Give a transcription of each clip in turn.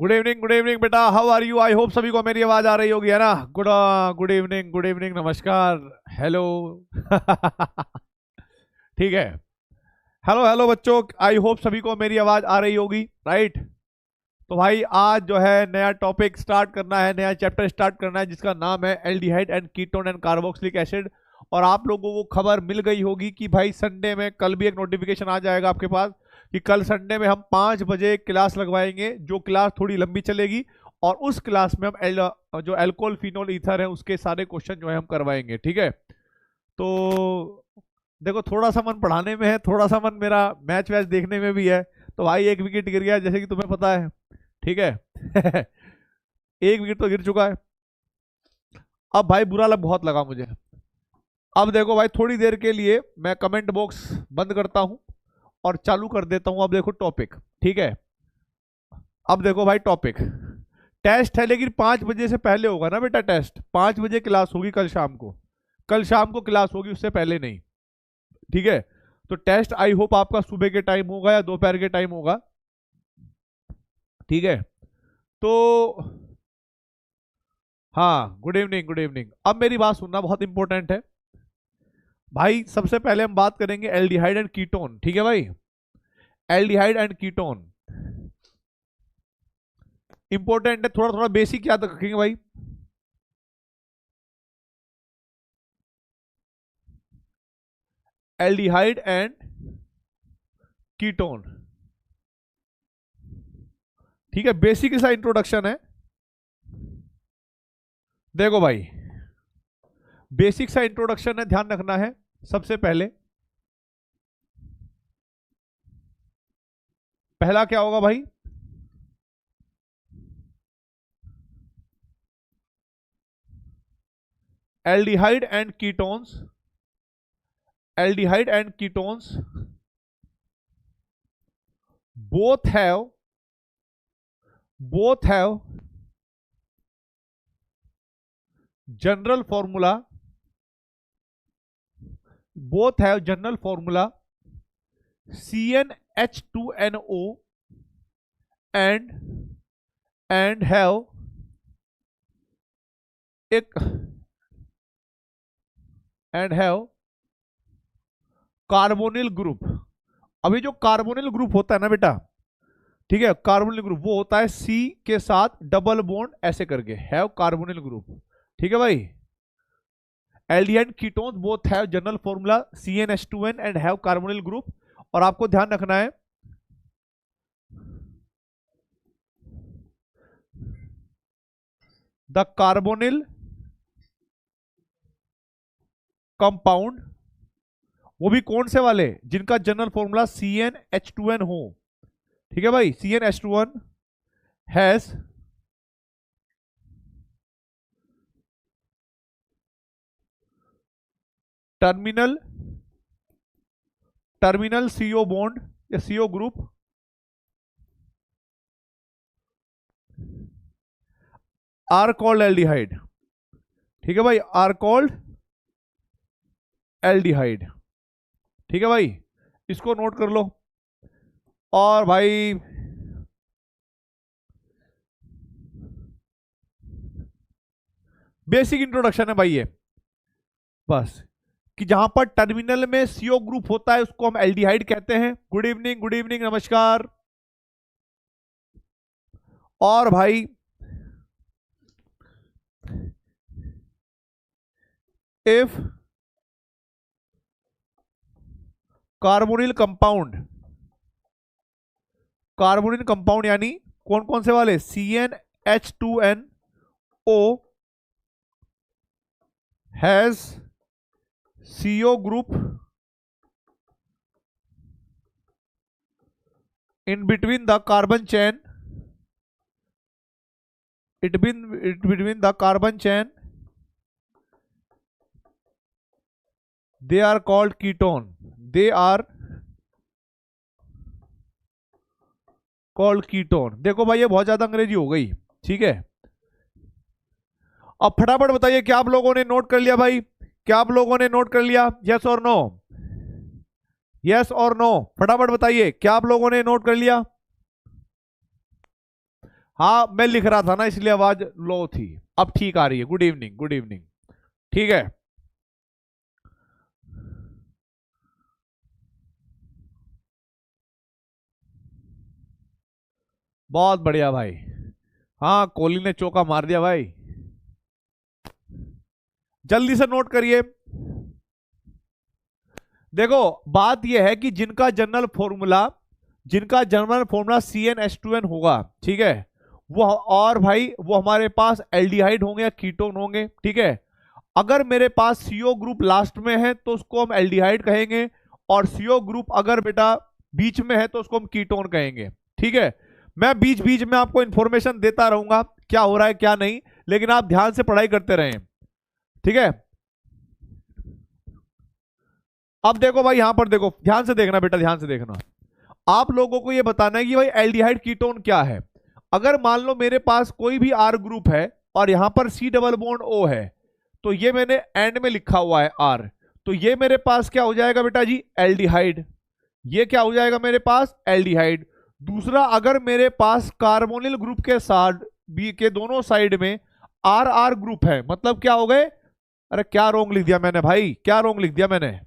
Good evening बेटा, how are you? I hope सभी को मेरी आवाज आ रही होगी, है ना? गुड इवनिंग, नमस्कार, हेलो। ठीक है। हेलो हेलो बच्चों, आई होप सभी को मेरी आवाज आ रही होगी, राइट? तो भाई आज जो है नया टॉपिक स्टार्ट करना है, नया चैप्टर स्टार्ट करना है, जिसका नाम है aldehyde and ketone and carboxylic acid. और आप लोगों को खबर मिल गई होगी कि भाई संडे में कल भी एक नोटिफिकेशन आ जाएगा आपके पास कि कल संडे में हम 5 बजे क्लास लगवाएंगे, जो क्लास थोड़ी लंबी चलेगी। और उस क्लास में हम जो एल्कोहल फिनोल ईथर है उसके सारे क्वेश्चन जो है हम करवाएंगे, ठीक है? तो देखो, थोड़ा सा मन पढ़ाने में है, थोड़ा सा मन मेरा मैच वैच देखने में भी है। तो भाई एक विकेट गिर गया, जैसे कि तुम्हें पता है, ठीक है? एक विकेट तो गिर चुका है। अब भाई बुरा लग बहुत लगा मुझे। अब देखो भाई, थोड़ी देर के लिए मैं कमेंट बॉक्स बंद करता हूं और चालू कर देता हूं। अब देखो टॉपिक, ठीक है? अब देखो भाई टॉपिक, टेस्ट है लेकिन 5 बजे से पहले होगा ना बेटा। टेस्ट 5 बजे क्लास होगी कल शाम को, कल शाम को क्लास होगी, उससे पहले नहीं, ठीक है? तो टेस्ट आई होप आपका सुबह के टाइम होगा या दोपहर के टाइम होगा, ठीक है? तो हाँ, गुड इवनिंग, गुड इवनिंग। अब मेरी बात सुनना, बहुत इंपॉर्टेंट है भाई। सबसे पहले हम बात करेंगे एल्डिहाइड एंड कीटोन, ठीक है भाई? एल्डिहाइड एंड कीटोन इंपॉर्टेंट है, थोड़ा थोड़ा बेसिक याद रखेंगे भाई। एल्डिहाइड एंड कीटोन, ठीक है? बेसिक सा इंट्रोडक्शन है। देखो भाई, बेसिक सा इंट्रोडक्शन है, ध्यान रखना है। सबसे पहले पहला क्या होगा भाई? Aldehyde and ketones, aldehyde and ketones both have both have general formula, both have general formula CnH2NO and have एक and have कार्बोनिल ग्रुप। अभी जो कार्बोनिल ग्रुप होता है ना बेटा, ठीक है, कार्बोनिल ग्रुप वो होता है सी के साथ डबल बॉन्ड ऐसे करके, हैव कार्बोनिल ग्रुप, ठीक है भाई? Aldehyde ketones both have general formula CnH2n and have carbonyl group. और आपको ध्यान रखना है, द कार्बोनिल कंपाउंड, वो भी कौन से वाले? जिनका जनरल फॉर्मूला CnH2n हो, ठीक है भाई? CnH2n has terminal terminal CO bond या CO group are called aldehyde, ठीक है भाई? आर कॉल्ड एल्डिहाइड, ठीक है भाई? इसको नोट कर लो। और भाई बेसिक इंट्रोडक्शन है भाई ये, बस, कि जहां पर टर्मिनल में CO ग्रुप होता है उसको हम एल्डिहाइड कहते हैं। गुड इवनिंग, गुड इवनिंग, नमस्कार। और भाई if carbonyl compound, carbonyl compound यानी कौन कौन से वाले? CnH2nO has CO group in between the carbon chain, between the carbon chain, they are called ketone, they are called ketone। देखो भाई, ये बहुत ज्यादा अंग्रेजी हो गई, ठीक है? अब फटाफट बताइए, क्या आप लोगों ने नोट कर लिया भाई? क्या आप लोगों ने नोट कर लिया? यस और नो, यस और नो, फटाफट बताइए, क्या आप लोगों ने नोट कर लिया? हाँ मैं लिख रहा था ना इसलिए आवाज लो थी, अब ठीक आ रही है। Good evening, good evening. ठीक है, बहुत बढ़िया भाई। हाँ कोहली ने चौका मार दिया भाई। जल्दी से नोट करिए। देखो बात यह है कि जिनका जनरल फॉर्मूला CnH2n होगा, ठीक है, वो, और भाई वो हमारे पास एल्डिहाइड होंगे या कीटोन होंगे, ठीक है। अगर मेरे पास CO ग्रुप लास्ट में है तो उसको हम एल्डिहाइड कहेंगे, और CO ग्रुप अगर बेटा बीच में है तो उसको हम कीटोन कहेंगे, ठीक है। मैं बीच बीच में आपको इंफॉर्मेशन देता रहूंगा क्या हो रहा है क्या नहीं, लेकिन आप ध्यान से पढ़ाई करते रहें, ठीक है। अब देखो भाई, यहां पर देखो, ध्यान से देखना बेटा, ध्यान से देखना। आप लोगों को यह बताना है कि भाई एल्डिहाइड कीटोन क्या है। अगर मान लो मेरे पास कोई भी R ग्रुप है और यहां पर C डबल बॉन्ड O है, तो ये मैंने एंड में लिखा हुआ है R, तो ये मेरे पास क्या हो जाएगा बेटा जी, एल्डिहाइड। ये क्या हो जाएगा मेरे पास, एल्डिहाइड। दूसरा, अगर मेरे पास कार्बोनिल ग्रुप के साथ बी के दोनों साइड में RR ग्रुप है, मतलब क्या हो गए, अरे क्या रोंग लिख दिया मैंने भाई, क्या रोंग लिख दिया मैंने।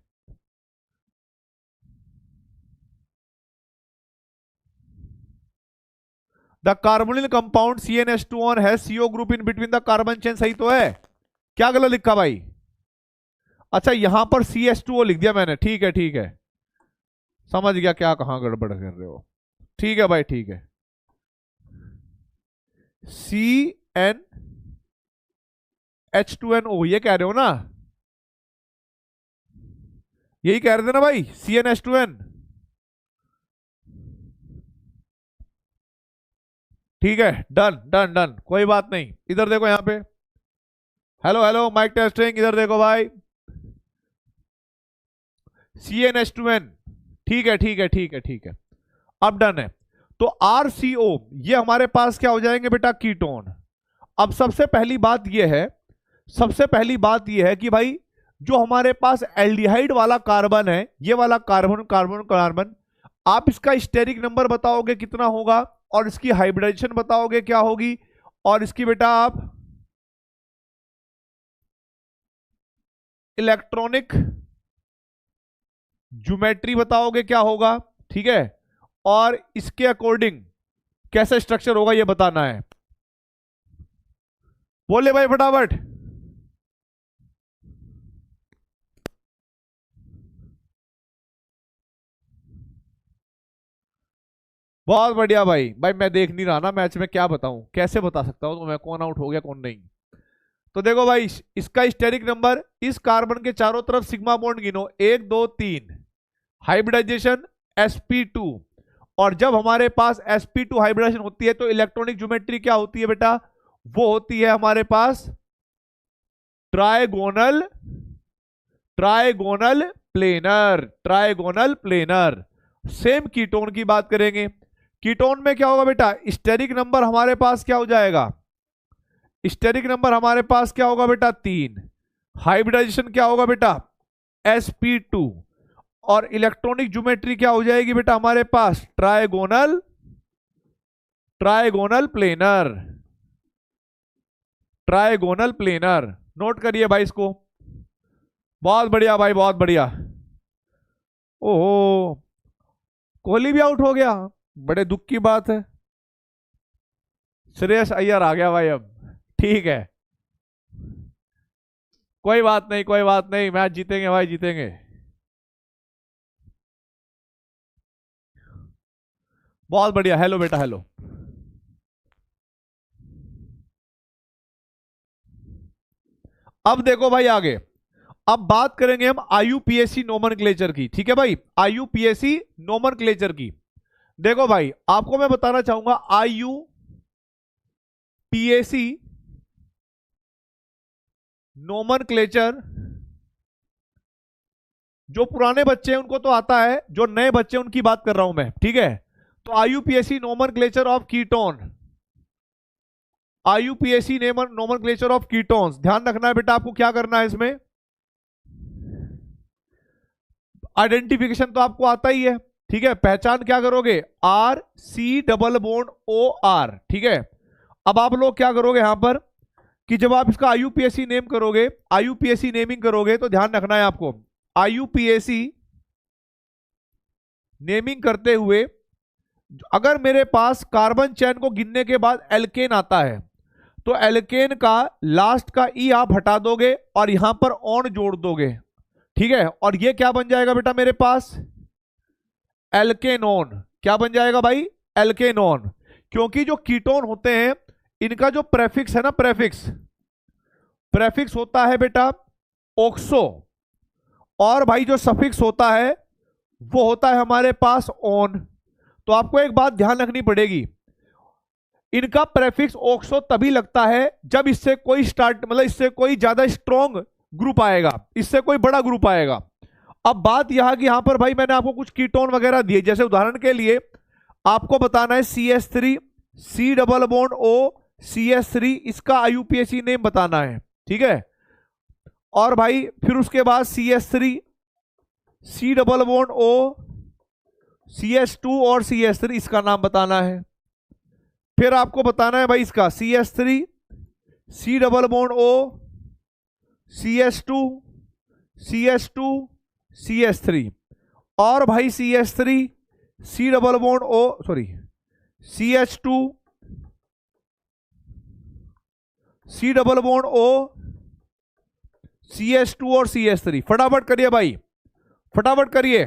द कार्बोनिल कंपाउंड CnH2 है CO group in between the carbon chain, सही तो है। क्या गलत लिखा भाई, अच्छा यहां पर CH2O लिख दिया मैंने, ठीक है ठीक है, समझ गया क्या कहां गड़बड़ कर रहे हो। ठीक है भाई ठीक है, CnH2NO ये कह रहे हो ना, यही कह रहे थे ना भाई, CnH2n। ठीक है, डन डन डन, कोई बात नहीं। इधर देखो यहां पे, हेलो हेलो माइक टेस्टिंग, इधर देखो भाई, CnH2n, ठीक है ठीक है ठीक है ठीक है, अब डन है। तो RCO ये हमारे पास क्या हो जाएंगे बेटा, कीटोन। अब सबसे पहली बात यह है कि भाई जो हमारे पास एल्डिहाइड वाला कार्बन है, ये वाला कार्बन कार्बन कार्बन, आप इसका स्टेरिक नंबर बताओगे कितना होगा, और इसकी हाइब्रिडाइजेशन बताओगे क्या होगी, और इसकी बेटा आप इलेक्ट्रॉनिक ज्योमेट्री बताओगे क्या होगा, ठीक है, और इसके अकॉर्डिंग कैसा स्ट्रक्चर होगा ये बताना है। बोले भाई फटाफट। बहुत बढ़िया भाई, भाई मैं देख नहीं रहा ना मैच में, क्या बताऊं, कैसे बता सकता हूं तो मैं कौन आउट हो गया कौन नहीं। तो देखो भाई, इसका स्टेरिक नंबर, इस कार्बन के चारों तरफ सिग्मा बॉन्ड गिनो, 1 2 3, हाइब्रिडाइजेशन sp2, और जब हमारे पास sp2 हाइब्रिडाइजेशन होती है तो इलेक्ट्रॉनिक ज्योमेट्री क्या होती है बेटा, वो होती है हमारे पास trigonal trigonal planar, trigonal planar. Same ketone की बात करेंगे, कीटोन में क्या होगा बेटा, स्टेरिक नंबर हमारे पास क्या हो जाएगा, स्टेरिक नंबर हमारे पास क्या होगा बेटा, 3। हाइब्रिडाइजेशन क्या होगा बेटा, sp2, और इलेक्ट्रॉनिक ज्योमेट्री क्या हो जाएगी बेटा हमारे पास, trigonal trigonal planar, trigonal planar. Note करिए भाई इसको, बहुत बढ़िया भाई बहुत बढ़िया। ओहो, कोहली भी आउट हो गया, बड़े दुख की बात है। श्रेयस अय्यर आ गया भाई अब, ठीक है, कोई बात नहीं कोई बात नहीं, मैच जीतेंगे भाई जीतेंगे। बहुत बढ़िया, हेलो बेटा हेलो। अब देखो भाई आगे, अब बात करेंगे हम IUPAC नोमेनक्लेचर की, ठीक है भाई, IUPAC नोमेनक्लेचर की। देखो भाई आपको मैं बताना चाहूंगा, IUPAC नोमेनक्लेचर, जो पुराने बच्चे हैं उनको तो आता है, जो नए बच्चे हैं उनकी बात कर रहा हूं मैं, ठीक है। तो IUPAC nomenclature of ketone, IUPAC nomenclature of ketones, ध्यान रखना है बेटा, आपको क्या करना है इसमें, आइडेंटिफिकेशन तो आपको आता ही है, ठीक है। पहचान क्या करोगे, R C double bond OR, ठीक है। अब आप लोग क्या करोगे यहां पर कि जब आप इसका आईयूपीएसी नेम करोगे, आईयूपीएसी नेमिंग करोगे, तो ध्यान रखना है आपको, आईयूपीएसी नेमिंग करते हुए अगर मेरे पास कार्बन चैन को गिनने के बाद एल्केन आता है तो एल्केन का लास्ट का ई आप हटा दोगे और यहां पर ऑन जोड़ दोगे, ठीक है। और ये क्या बन जाएगा बेटा मेरे पास, एल्केनोन। क्या बन जाएगा भाई, एल्केनोन। क्योंकि जो कीटोन होते हैं इनका जो प्रेफिक्स है ना, प्रेफिक्स होता है बेटा ऑक्सो, और भाई जो सफिक्स होता है वो होता है हमारे पास ऑन। तो आपको एक बात ध्यान रखनी पड़ेगी, इनका प्रेफिक्स ऑक्सो तभी लगता है जब इससे कोई मतलब इससे कोई ज्यादा स्ट्रॉन्ग ग्रुप आएगा, इससे कोई बड़ा ग्रुप आएगा। अब बात यहां कि यहां पर भाई मैंने आपको कुछ कीटोन वगैरह दिए, जैसे उदाहरण के लिए आपको बताना है CH3 C double bond O CH3, इसका आईयूपीएसी नेम बताना है, ठीक है। और भाई फिर उसके बाद CH3 C double bond O CH2 और CH3, इसका नाम बताना है। फिर आपको बताना है भाई इसका CH3 C double bond O CH2 CH2 CH3, और भाई CH3 C double bond O CH2 C double bond O CH2 और CH3। फटाफट करिए भाई, फटाफट करिए।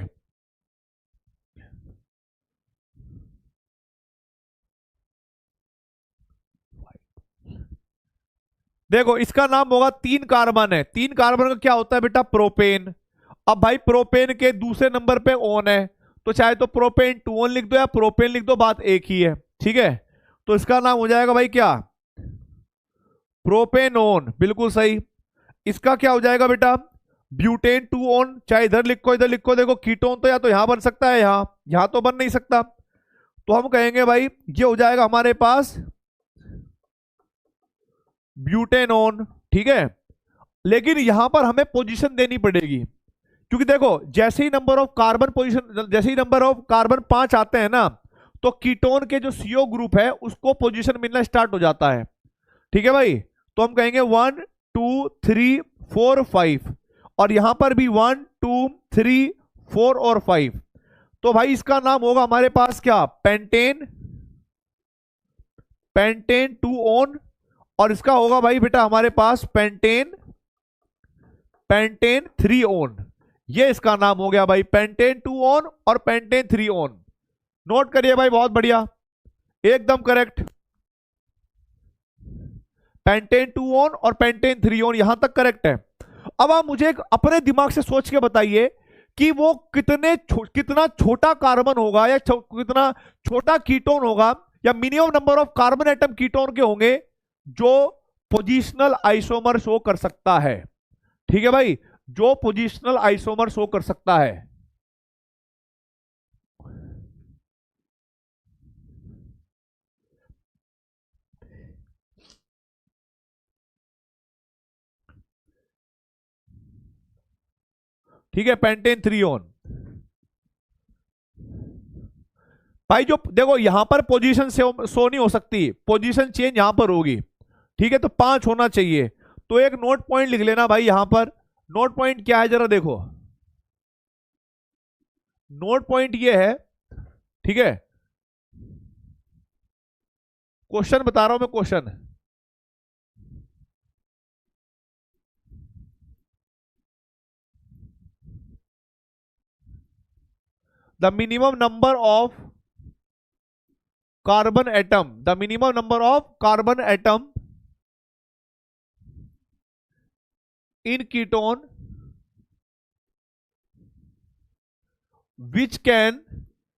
देखो इसका नाम होगा, 3 कार्बन है, 3 कार्बन का क्या होता है बेटा, प्रोपेन। अब भाई प्रोपेन के दूसरे नंबर पे ऑन है, तो चाहे तो प्रोपेन 2 लिख दो या प्रोपेन लिख दो, बात एक ही है, ठीक है। तो इसका नाम हो जाएगा भाई क्या, प्रोपेनोन, बिल्कुल सही। इसका क्या हो जाएगा बेटा, ब्यूटेन 2 ऑन, चाहे इधर लिखो इधर लिखो। देखो कीटोन तो या तो यहां बन सकता है, यहां तो बन नहीं सकता, तो हम कहेंगे भाई ये हो जाएगा हमारे पास ब्यूटेनोन, ठीक है। लेकिन यहां पर हमें पोजीशन देनी पड़ेगी, क्योंकि देखो जैसे ही नंबर ऑफ कार्बन पोजीशन, जैसे ही नंबर ऑफ कार्बन 5 आते हैं ना, तो कीटोन के जो CO ग्रुप है उसको पोजीशन मिलना स्टार्ट हो जाता है, ठीक है भाई। तो हम कहेंगे 1 2 3 4 5, और यहां पर भी 1 2 3 4 और 5। तो भाई इसका नाम होगा हमारे पास क्या, पेंटेन, पेंटेन 2 ऑन, और इसका होगा भाई बेटा हमारे पास पेंटेन, पेंटेन 3 ऑन। ये इसका नाम हो गया भाई, पेंटेन 2 ऑन और पेंटेन 3 ऑन। नोट करिए भाई, बहुत बढ़िया, एकदम करेक्ट। पेंटेन 2 ऑन और पेंटेन 3 ऑन, यहां तक करेक्ट है। अब आप मुझे अपने दिमाग से सोच के बताइए कि वो कितना छोटा कार्बन होगा या कितना छोटा कीटोन होगा, या minimum number of carbon atom ketone के होंगे जो पोजिशनल आइसोमर शो कर सकता है, ठीक है भाई, जो पोजिशनल आइसोमर शो कर सकता है। ठीक है, पेंटेन 3 ऑन। भाई जो देखो यहां पर पोजीशन से शो नहीं हो सकती, पोजीशन चेंज यहां पर होगी, ठीक है। तो 5 होना चाहिए। तो एक नोट पॉइंट लिख लेना भाई, यहां पर नोट पॉइंट क्या है जरा देखो, नोट पॉइंट ये है, ठीक है। क्वेश्चन बता रहा हूं मैं, question, the minimum number of carbon atom, the minimum number of carbon atom in ketone which can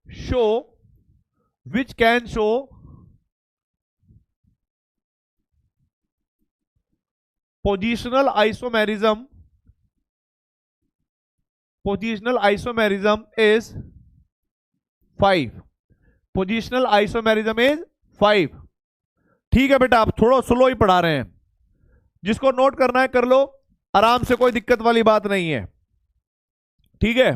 show positional isomerism is 5, positional isomerism is 5। ठीक है बेटा, आप थोड़ा स्लो ही पढ़ा रहे हैं, जिसको नोट करना है कर लो आराम से, कोई दिक्कत वाली बात नहीं है, ठीक है।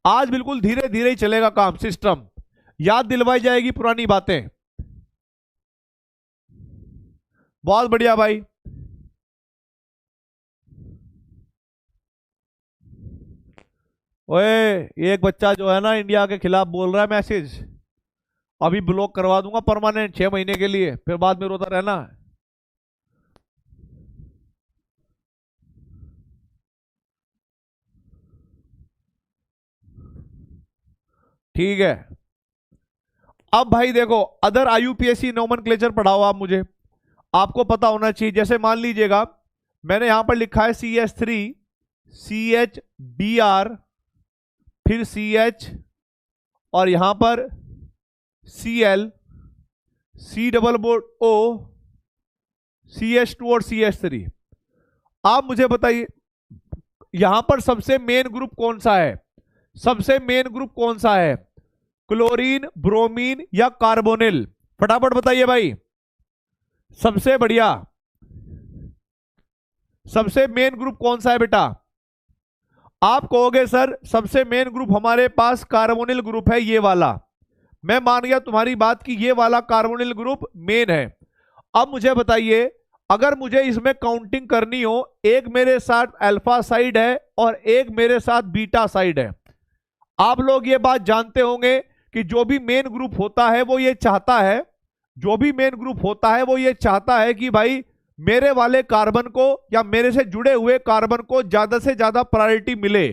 आज बिल्कुल धीरे धीरे ही चलेगा काम, सिस्टम याद दिलवाई जाएगी पुरानी बातें। बहुत बढ़िया भाई। ओए, एक बच्चा जो है ना इंडिया के खिलाफ बोल रहा है मैसेज, अभी ब्लॉक करवा दूंगा परमानेंट 6 महीने के लिए, फिर बाद में रोता रहना। ठीक है। अब भाई देखो, अदर आईयूपीएससी नोमेनक्लेचर पढ़ाओ आप मुझे, आपको पता होना चाहिए। जैसे मान लीजिएगा मैंने यहां पर लिखा है CH3 CHBr, फिर CH, और यहां पर Cl C double board O CH2 और CH3। आप मुझे बताइए यहां पर सबसे मेन ग्रुप कौन सा है? सबसे मेन ग्रुप कौन सा है? क्लोरीन, ब्रोमीन या कार्बोनिल? फटाफट बताइए भाई। सबसे बढ़िया, सबसे मेन ग्रुप कौन सा है बेटा? आप कहोगे सर सबसे मेन ग्रुप हमारे पास कार्बोनिल ग्रुप है, ये वाला। मैं मान गया तुम्हारी बात कि ये वाला कार्बोनिल ग्रुप मेन है। अब मुझे बताइए, अगर मुझे इसमें काउंटिंग करनी हो, एक मेरे साथ अल्फा साइड है और एक मेरे साथ बीटा साइड है। आप लोग ये बात जानते होंगे कि जो भी मेन ग्रुप होता है वो ये चाहता है, जो भी मेन ग्रुप होता है वो ये चाहता है कि भाई मेरे वाले कार्बन को या मेरे से जुड़े हुए कार्बन को ज्यादा से ज्यादा प्रायोरिटी मिले।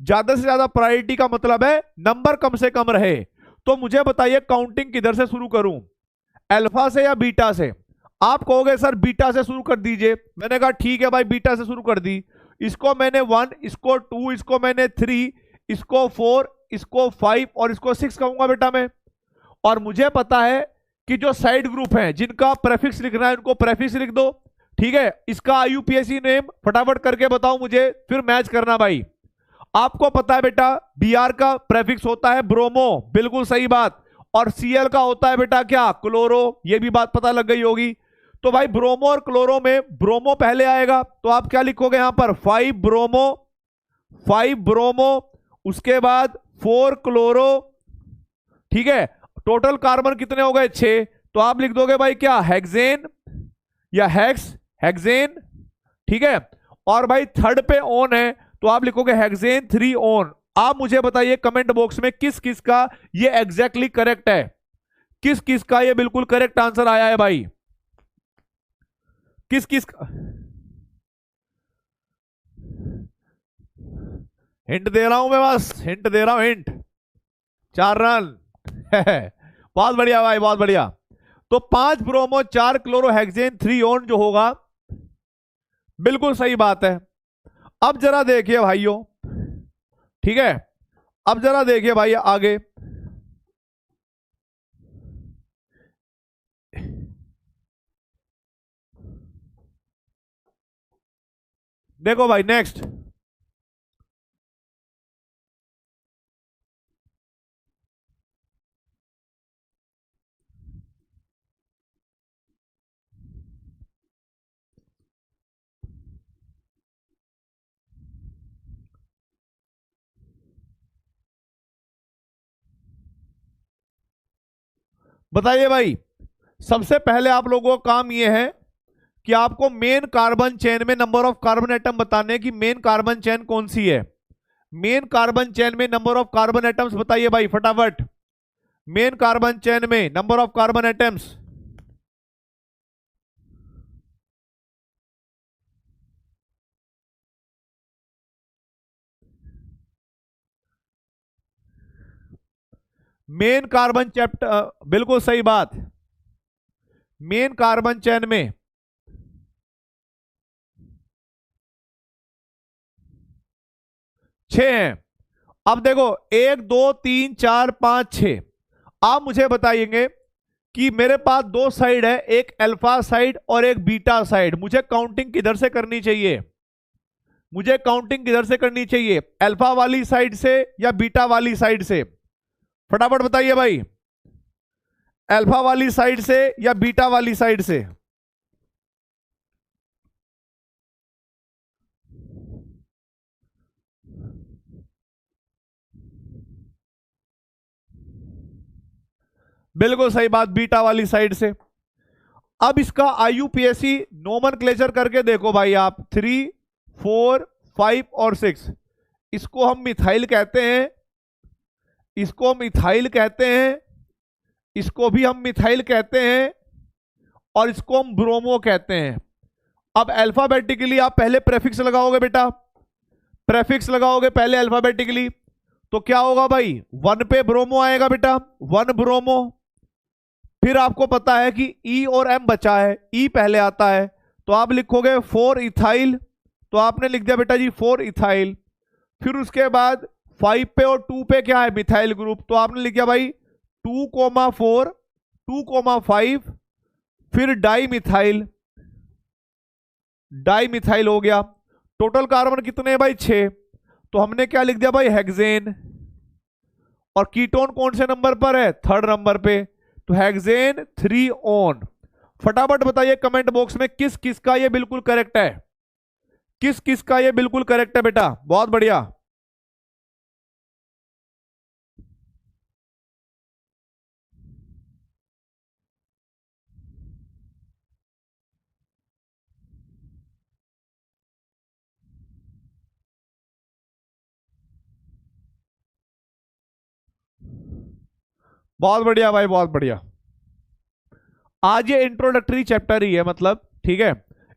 ज्यादा से ज्यादा प्रायोरिटी का मतलब है नंबर कम से कम रहे। तो मुझे बताइए काउंटिंग किधर से शुरू करूं, अल्फा से या बीटा से? आप कहोगे सर बीटा से शुरू कर दीजिए। मैंने कहा ठीक है भाई, बीटा से शुरू कर दी। इसको मैंने 1, इसको 2, इसको मैंने 3, इसको 4, इसको 5 और इसको 6 कहूंगा बेटा मैं। और मुझे पता है कि जो साइड ग्रुप हैं जिनका प्रेफिक्स लिखना है उनको प्रेफिक्स लिख दो। ठीक है, इसका आईयूपीएससी नेम फटाफट करके बताओ मुझे, फिर मैच करना भाई। आपको पता है बेटा Br का प्रेफिक्स होता है ब्रोमो, बिल्कुल सही बात। और Cl का होता है बेटा क्या? क्लोरो, ये भी बात पता लग गई होगी। तो भाई ब्रोमो और क्लोरो में ब्रोमो पहले आएगा, तो आप क्या लिखोगे यहां पर? 5 ब्रोमो, 5 ब्रोमो, उसके बाद 4 क्लोरो। ठीक है, टोटल कार्बन कितने हो गए? 6। तो आप लिख दोगे भाई क्या? हेक्सेन या हेक्सेन। ठीक है, और भाई थर्ड पे ऑन है तो आप लिखोगे हेक्सेन 3 ऑन। आप मुझे बताइए कमेंट बॉक्स में किस किस का ये एग्जैक्टली करेक्ट है, किस किस का ये बिल्कुल करेक्ट आंसर आया है भाई? किस किस का? हिंट दे रहा हूं मैं, बस हिंट दे रहा हूं, हिंट। 4 रन। बहुत बढ़िया भाई, बहुत बढ़िया। तो 5 ब्रोमो 4 क्लोरो हेक्सेन 3 ऑन जो होगा, बिल्कुल सही बात है। अब जरा देखिए भाइयों, ठीक है, अब जरा देखिए भाई आगे। देखो भाई नेक्स्ट, बताइए भाई। सबसे पहले आप लोगों का काम यह है कि आपको मेन कार्बन चेन में नंबर ऑफ कार्बन एटम बताने की मेन कार्बन चेन कौन सी है। मेन कार्बन चेन में नंबर ऑफ कार्बन एटम्स बताइए भाई फटाफट। मेन कार्बन चेन में number of carbon atoms. Main carbon chapter, बिल्कुल सही बात। मेन कार्बन चेन में 6 हैं। अब देखो 1 2 3 4 5 6। आप मुझे बताइएंगे कि मेरे पास 2 साइड है, एक अल्फा साइड और एक बीटा साइड। मुझे काउंटिंग किधर से करनी चाहिए? मुझे काउंटिंग किधर से करनी चाहिए, अल्फा वाली साइड से या बीटा वाली साइड से? फटाफट बताइए भाई, अल्फा वाली साइड से या बीटा वाली साइड से? बिल्कुल सही बात, बीटा वाली साइड से। अब इसका आईयूपीएसी नोमेनक्लेचर करके देखो भाई आप, 3, 4, 5 और 6। इसको हम मिथाइल कहते हैं, इसको मिथाइल कहते हैं, इसको भी हम मिथाइल कहते हैं, और इसको हम ब्रोमो कहते हैं। अब अल्फाबेटिकली आप पहले प्रेफिक्स लगाओगे बेटा, प्रेफिक्स लगाओगे पहले अल्फाबेटिकली, तो क्या होगा भाई, 1 पे ब्रोमो आएगा बेटा, 1 ब्रोमो। फिर आपको पता है कि ई और एम बचा है, ई पहले आता है, तो आप लिखोगे 4 इथाइल, तो आपने लिख दिया बेटा जी 4 इथाइल। फिर उसके बाद 5 पे और 2 पे क्या है, मिथाइल ग्रुप, तो आपने लिख दिया भाई 2,4, 2,5, फिर डाई मिथाइल, डाई मिथाइल हो गया। टोटल कार्बन कितने हैं भाई, 6। तो हमने क्या लिख दिया भाई, हेक्सेन। और कीटोन कौन से नंबर पर है, 3rd नंबर पे, तो हेक्सेन 3 ऑन। फटाफट बताइए कमेंट बॉक्स में किस किस का ये बिल्कुल करेक्ट है, किस किस का ये बिल्कुल करेक्ट है बेटा, बहुत बढ़िया। बहुत बढ़िया भाई, बहुत बढ़िया। आज ये इंट्रोडक्टरी चैप्टर ही है, मतलब ठीक है,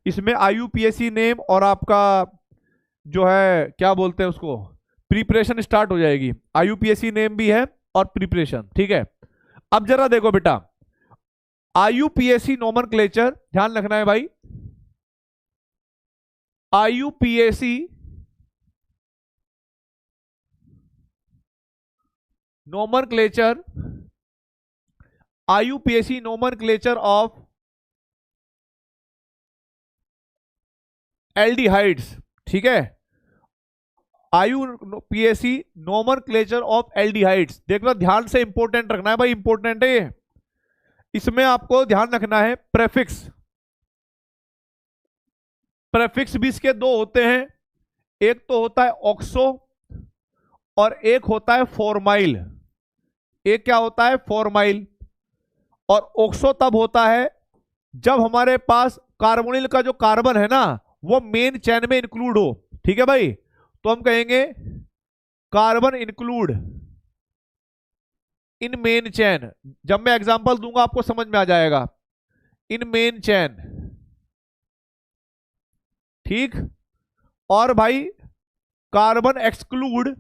इसमें आईयूपीएसी नेम और आपका जो है क्या बोलते हैं उसको, प्रिपरेशन स्टार्ट हो जाएगी। आईयूपीएसी नेम भी है और प्रिपरेशन, ठीक है। अब जरा देखो बेटा, आईयूपीएसी नोमेनक्लेचर ध्यान रखना है भाई। IUPAC nomenclature, IUPAC nomenclature of aldehydes, ठीक है। आईयूपीएसी नोमेनक्लेचर ऑफ एल्डिहाइड्स, देखना ध्यान से, इंपॉर्टेंट रखना है भाई, इंपॉर्टेंट है ये। इसमें आपको ध्यान रखना है प्रेफिक्स, प्रेफिक्स भी इसके 2 होते हैं, एक तो होता है ऑक्सो और एक होता है फॉर्माइल। एक क्या होता है, फॉर्माइल। और ऑक्सो तब होता है जब हमारे पास कार्बोनिल का जो कार्बन है ना, वो मेन चेन में इंक्लूड हो, ठीक है भाई। तो हम कहेंगे carbon include in main chain. जब मैं एग्जांपल दूंगा आपको समझ में आ जाएगा, इन मेन चेन, ठीक। और भाई carbon exclude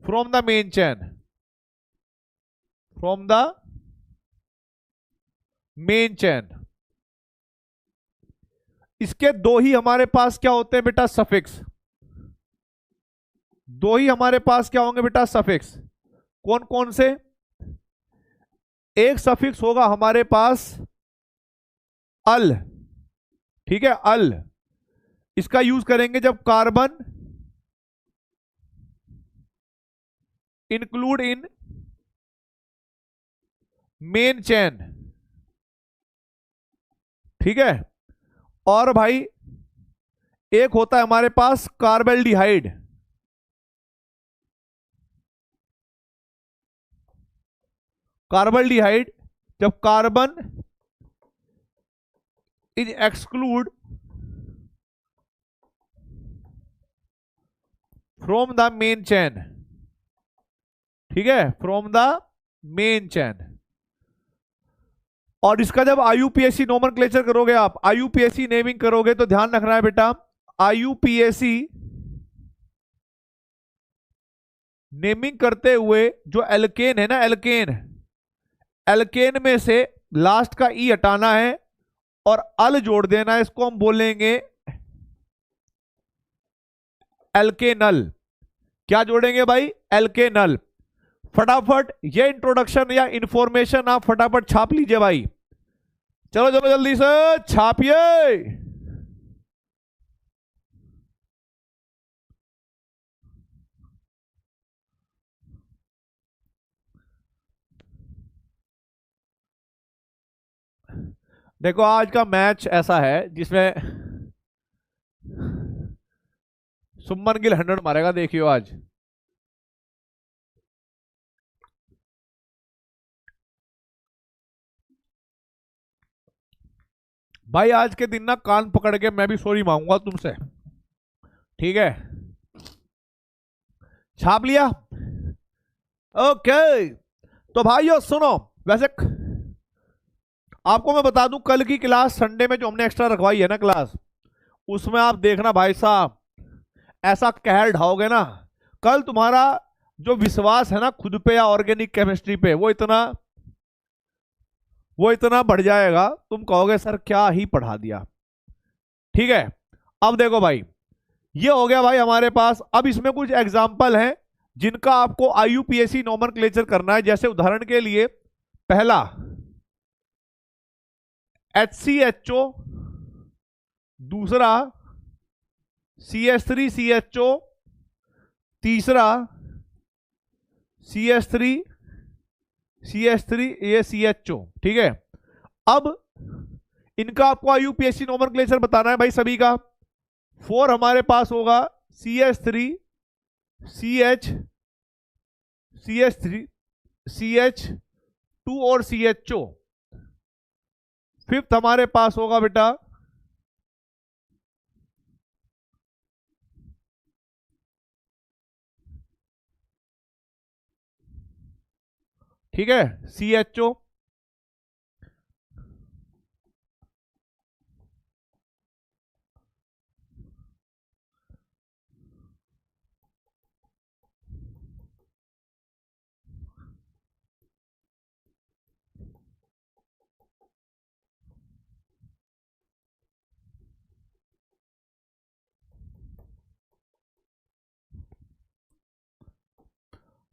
from the main chain, from the main chain. इसके 2 ही हमारे पास क्या होते हैं बेटा, सफिक्स। 2 ही हमारे पास क्या होंगे बेटा, सफिक्स। कौन कौन से, एक सफिक्स होगा हमारे पास अल, ठीक है, अल। इसका यूज करेंगे जब carbon include in main chain, ठीक है। और भाई एक होता है हमारे पास कार्बेल्डिहाइड, कार्बेल्डिहाइड जब carbon is exclude from the main chain, ठीक है, फ्रॉम द मेन चेन। और इसका जब आईयूपीएसी नोमेनक्लेचर करोगे आप, आईयूपीएसी नेमिंग करोगे, तो ध्यान रखना है बेटा, आईयूपीएसी नेमिंग करते हुए जो एल्केन है ना, एल्केन, एल्केन में से लास्ट का ई हटाना है और अल जोड़ देना है, इसको हम बोलेंगे एल्केनल। क्या जोड़ेंगे भाई, एल्केनल। फटाफट ये इंट्रोडक्शन या इंफॉर्मेशन आप फटाफट छाप लीजिए भाई, चलो चलो जल्दी से छापिए। देखो आज का मैच ऐसा है जिसमें सुमन गिल 100 मारेगा, देखियो आज। भाई आज के दिन ना कान पकड़ के मैं भी सॉरी मांगूंगा तुमसे, ठीक है? छाप लिया? ओके। तो भाइयों सुनो, वैसे आपको मैं बता दूं, कल की क्लास संडे में जो हमने एक्स्ट्रा रखवाई है ना क्लास, उसमें आप देखना भाई साहब, ऐसा कहर ढाओगे ना, कल तुम्हारा जो विश्वास है ना खुद पे या ऑर्गेनिक केमिस्ट्री पे, वो इतना बढ़ जाएगा, तुम कहोगे सर क्या ही पढ़ा दिया। ठीक है, अब देखो भाई, ये हो गया भाई हमारे पास। अब इसमें कुछ एग्जाम्पल हैं जिनका आपको आईयूपीएसी नोमेनक्लेचर करना है। जैसे उदाहरण के लिए, पहला HCHO, दूसरा CH3CHO, तीसरा CH3 ये CHO। ठीक है, अब इनका आपको आईयूपीएसी नोमेनक्लेचर बताना है भाई सभी का। 4 हमारे पास होगा CH3 CH2 और CHO। 5th हमारे पास होगा बेटा ठीक है CHO।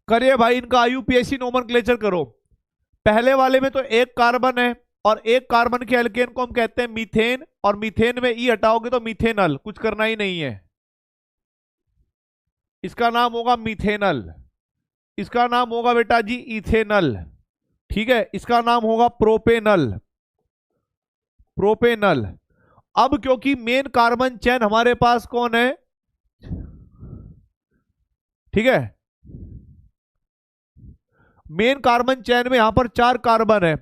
करिए भाई इनका आईयूपीएसी नोमेनक्लेचर करो। पहले वाले में तो एक कार्बन है, और एक कार्बन के एल्केन को हम कहते हैं मीथेन, और मीथेन में ई हटाओगे तो मीथेनल, कुछ करना ही नहीं है। इसका नाम होगा मीथेनल। इसका नाम होगा बेटा जी इथेनल। ठीक है, इसका नाम होगा प्रोपेनल। अब क्योंकि मेन कार्बन चेन हमारे पास कौन है, ठीक है, मेन कार्बन चेन में यहां पर 4 कार्बन है,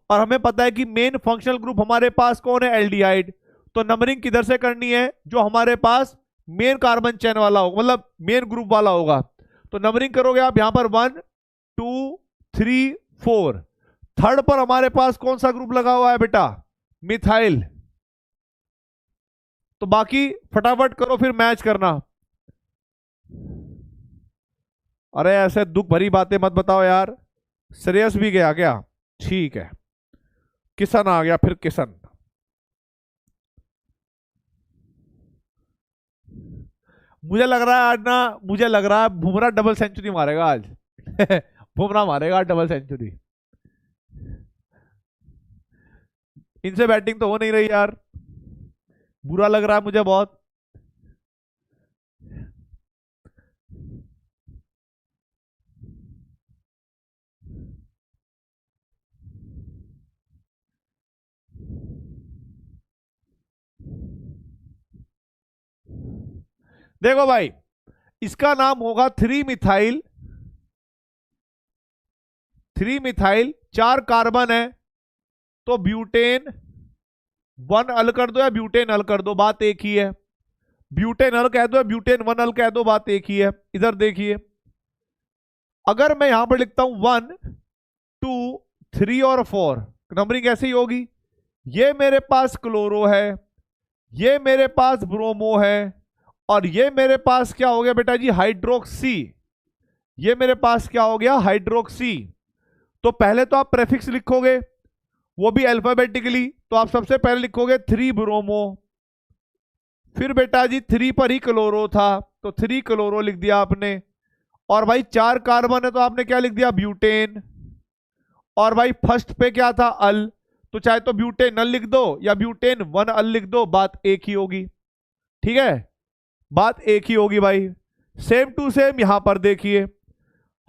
और हमें पता है कि मेन फंक्शनल ग्रुप हमारे पास कौन है, एल्डिहाइड। तो नंबरिंग किधर से करनी है, जो हमारे पास मेन कार्बन चेन वाला होगा, मतलब मेन ग्रुप वाला होगा। तो नंबरिंग करोगे आप यहां पर 1 2 3 4। थर्ड पर हमारे पास कौन सा ग्रुप लगा हुआ है बेटा, मिथाइल। तो बाकी फटाफट करो, फिर मैच करना। अरे ऐसे दुख भरी बातें मत बताओ यार। श्रेयस भी गया क्या? ठीक है, किशन आ गया, फिर किशन। मुझे लग रहा है आज ना, मुझे लग रहा है बुमराह डबल सेंचुरी मारेगा आज। बुमराह मारेगा डबल सेंचुरी। इनसे बैटिंग तो हो नहीं रही यार, बुरा लग रहा है मुझे बहुत। देखो भाई, इसका नाम होगा 3 मिथाइल। 3 मिथाइल, 4 कार्बन है, तो ब्यूटेन 1 अल कर दो या ब्यूटेन अल कर दो, बात एक ही है। ब्यूटेन अल कह दो या ब्यूटेन 1 अल कह दो, बात एक ही है। इधर देखिए, अगर मैं यहां पर लिखता हूं 1 2 3 और 4, नंबरिंग ऐसे ही होगी। ये मेरे पास क्लोरो है, ये मेरे पास ब्रोमो है, और ये मेरे पास क्या हो गया बेटा जी, हाइड्रोक्सी। ये मेरे पास क्या हो गया, हाइड्रोक्सी। तो पहले तो आप प्रेफिक्स लिखोगे, वो भी अल्फाबेटिकली। तो आप सबसे पहले लिखोगे 3 ब्रोमो, फिर बेटा जी 3 पर ही क्लोरो था, तो 3 क्लोरो लिख दिया आपने। और भाई 4 कार्बन है, तो आपने क्या लिख दिया, ब्यूटेन। और भाई फर्स्ट पे क्या था, अल, तो चाहे तो ब्यूटेन अल लिख दो या ब्यूटेन 1 अल लिख दो, बात एक ही होगी। ठीक है, बात एक ही होगी भाई। सेम टू सेम यहां पर देखिए,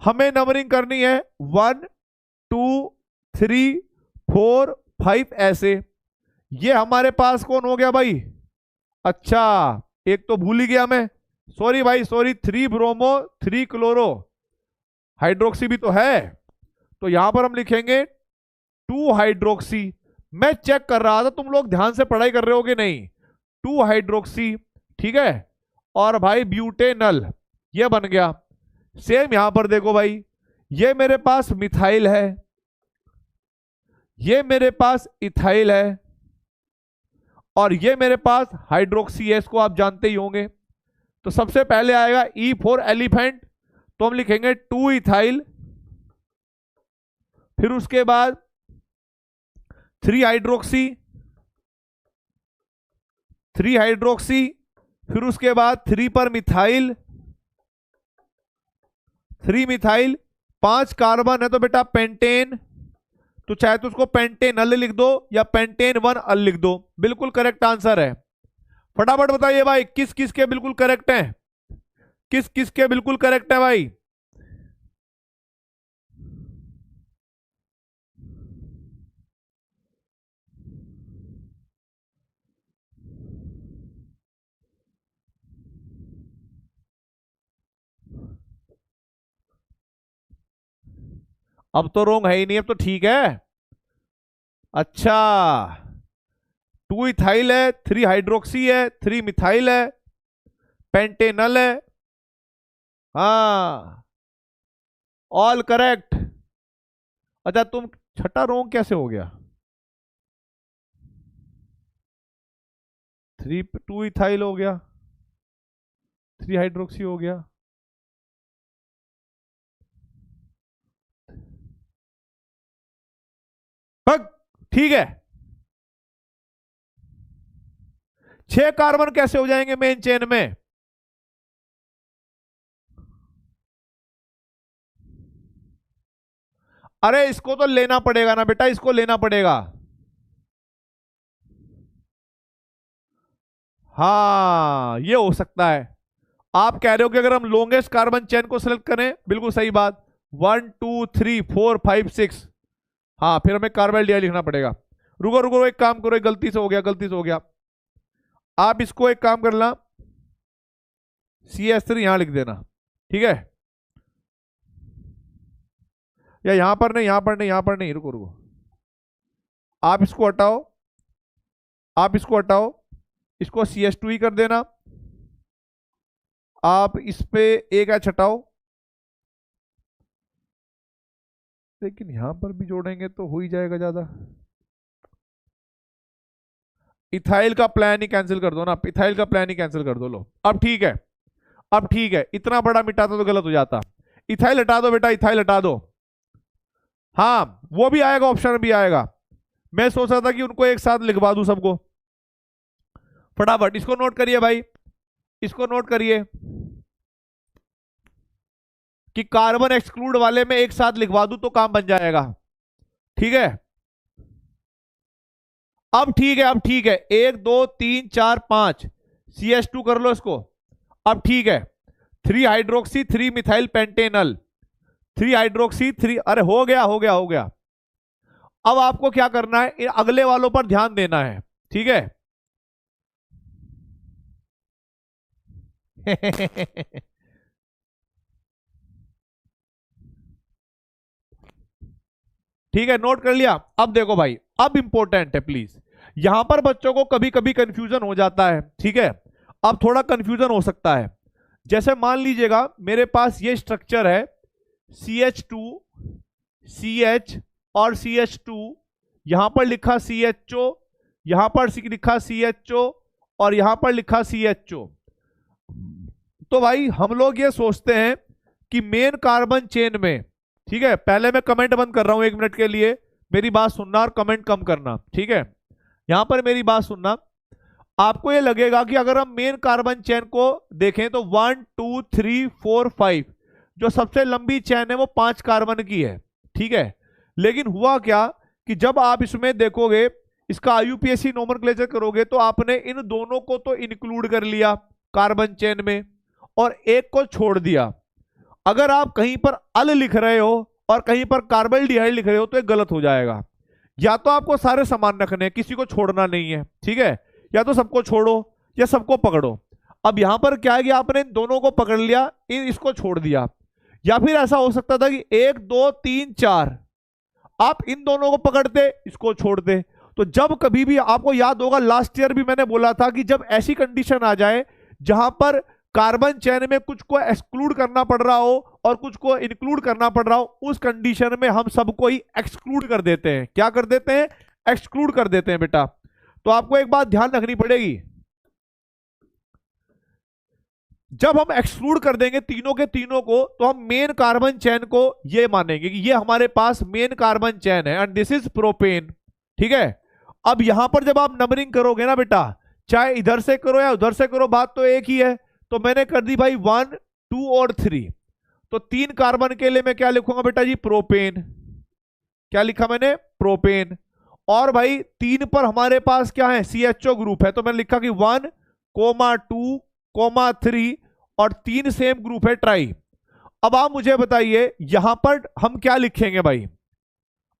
हमें नंबरिंग करनी है 1 2 3 4 5 ऐसे। ये हमारे पास कौन हो गया भाई, अच्छा एक तो भूल ही गया मैं, सॉरी भाई सॉरी, 3 ब्रोमो 3 क्लोरो, हाइड्रोक्सी भी तो है। तो यहां पर हम लिखेंगे 2 हाइड्रोक्सी। मैं चेक कर रहा था, तुम लोग ध्यान से पढ़ाई कर रहे हो कि नहीं। 2 हाइड्रोक्सी, ठीक है, और भाई ब्यूटेनल, ये बन गया। सेम यहां पर देखो भाई, ये मेरे पास मिथाइल है, ये मेरे पास इथाइल है, और ये मेरे पास हाइड्रोक्सी है, इसको आप जानते ही होंगे। तो सबसे पहले आएगा ई फॉर एलिफेंट, तो हम लिखेंगे 2 इथाइल, फिर उसके बाद 3 हाइड्रोक्सी, 3 हाइड्रोक्सी, फिर उसके बाद 3 पर मिथाइल, 3 मिथाइल, 5 कार्बन है तो बेटा पेंटेन, तो चाहे तो उसको पेंटेनल लिख दो या पेंटेन 1 अल लिख दो, बिल्कुल करेक्ट आंसर है। फटाफट बताइए भाई किस किस के बिल्कुल करेक्ट है, किस किस के बिल्कुल करेक्ट है भाई। अब तो रोंग है ही नहीं, अब तो ठीक है। अच्छा, 2 इथाइल है, 3 हाइड्रोक्सी है, 3 मिथाइल है, पेंटेनल है, हाँ ऑल करेक्ट। अच्छा तुम, छठा रोंग कैसे हो गया? 2 इथाइल हो गया, 3 हाइड्रोक्सी हो गया, ठीक है। 6 कार्बन कैसे हो जाएंगे मेन चेन में? अरे इसको तो लेना पड़ेगा ना बेटा, इसको लेना पड़ेगा। हाँ ये हो सकता है। आप कह रहे हो कि अगर हम लॉन्गेस्ट कार्बन चेन को सिलेक्ट करें, बिल्कुल सही बात। 1 2 3 4 5 6, हाँ फिर हमें कार्बन डी लिखना पड़ेगा। रुको रुको, एक काम करो, एक गलती से हो गया, गलती से हो गया। आप इसको एक काम करना, CS3 यहां लिख देना, ठीक है, या यहां पर नहीं, यहां पर नहीं, यहां पर नहीं, रुको रुको, आप इसको हटाओ, आप इसको हटाओ, इसको CS2 ही कर देना। आप इस पे एक एच हटाओ, लेकिन यहां पर भी जोड़ेंगे तो हो ही जाएगा ज्यादा। इथाइल का प्लान ही कैंसिल कर दो ना, इथाइल का प्लान ही कैंसिल कर दो। लो अब ठीक है, अब ठीक है, इतना बड़ा मिटाता तो गलत हो जाता। इथाइल हटा दो बेटा, इथाइल हटा दो। हाँ वो भी आएगा, ऑप्शन भी आएगा। मैं सोच रहा था कि उनको एक साथ लिखवा दूं सबको। फटाफट इसको नोट करिए भाई, इसको नोट करिए कि कार्बन एक्सक्लूड वाले में एक साथ लिखवा दूं तो काम बन जाएगा, ठीक है। अब ठीक है, अब ठीक है, 1 2 3 4 5 CS2 कर लो इसको। अब ठीक है, 3 हाइड्रोक्सी 3 मिथाइल पेंटेनल, 3 हाइड्रोक्सी 3, अरे हो गया हो गया हो गया। अब आपको क्या करना है, इन अगले वालों पर ध्यान देना है, ठीक है। ठीक है, नोट कर लिया। अब देखो भाई, अब इंपॉर्टेंट है प्लीज, यहां पर बच्चों को कभी कभी कंफ्यूजन हो जाता है, ठीक है। अब थोड़ा कंफ्यूजन हो सकता है, जैसे मान लीजिएगा मेरे पास ये स्ट्रक्चर है CH2 CH और CH2, यहां पर लिखा CHO, यहां पर लिखा CHO, और यहां पर लिखा CHO। तो भाई हम लोग ये सोचते हैं कि मेन कार्बन चेन में, ठीक है, पहले मैं कमेंट बंद कर रहा हूं 1 मिनट के लिए, मेरी बात सुनना और कमेंट कम करना, ठीक है। यहां पर मेरी बात सुनना, आपको ये लगेगा कि अगर हम मेन कार्बन चेन को देखें तो 1 2 3 4 5, जो सबसे लंबी चेन है वो 5 कार्बन की है, ठीक है। लेकिन हुआ क्या कि जब आप इसमें देखोगे, इसका IUPAC नोमेनक्लेचर करोगे, तो आपने इन दोनों को तो इंक्लूड कर लिया कार्बन चेन में और एक को छोड़ दिया। अगर आप कहीं पर अल लिख रहे हो और कहीं पर कार्बल्डिहाइड लिख रहे हो तो ये गलत हो जाएगा। या तो आपको सारे समान रखने हैं, किसी को छोड़ना नहीं है, ठीक है, या तो सबको छोड़ो या सबको पकड़ो। अब यहां पर क्या है कि आपने इन दोनों को पकड़ लिया, इसको छोड़ दिया। या फिर ऐसा हो सकता था कि 1 2 3 4, आप इन दोनों को पकड़ते, इसको छोड़ते, तो जब कभी भी आपको याद होगा, लास्ट ईयर भी मैंने बोला था कि जब ऐसी कंडीशन आ जाए जहां पर कार्बन चेन में कुछ को एक्सक्लूड करना पड़ रहा हो और कुछ को इंक्लूड करना पड़ रहा हो, उस कंडीशन में हम सबको ही एक्सक्लूड कर देते हैं। क्या कर देते हैं? एक्सक्लूड कर देते हैं बेटा। तो आपको एक बात ध्यान रखनी पड़ेगी, जब हम एक्सक्लूड कर देंगे तीनों के तीनों को, तो हम मेन कार्बन चेन को ये मानेंगे कि ये हमारे पास मेन कार्बन चेन है एंड दिस इज प्रोपेन। ठीक है। अब यहां पर जब आप नंबरिंग करोगे ना बेटा, चाहे इधर से करो या उधर से करो, बात तो एक ही है। तो मैंने कर दी भाई 1 2 और 3। तो 3 कार्बन के लिए मैं क्या लिखूंगा बेटा जी? प्रोपेन। क्या लिखा मैंने? प्रोपेन। और भाई 3 पर हमारे पास क्या है? CHO ग्रुप है, तो मैंने लिखा कि 1 2 3 और 3 सेम ग्रुप है, ट्राई। अब आप मुझे बताइए यहां पर हम क्या लिखेंगे भाई?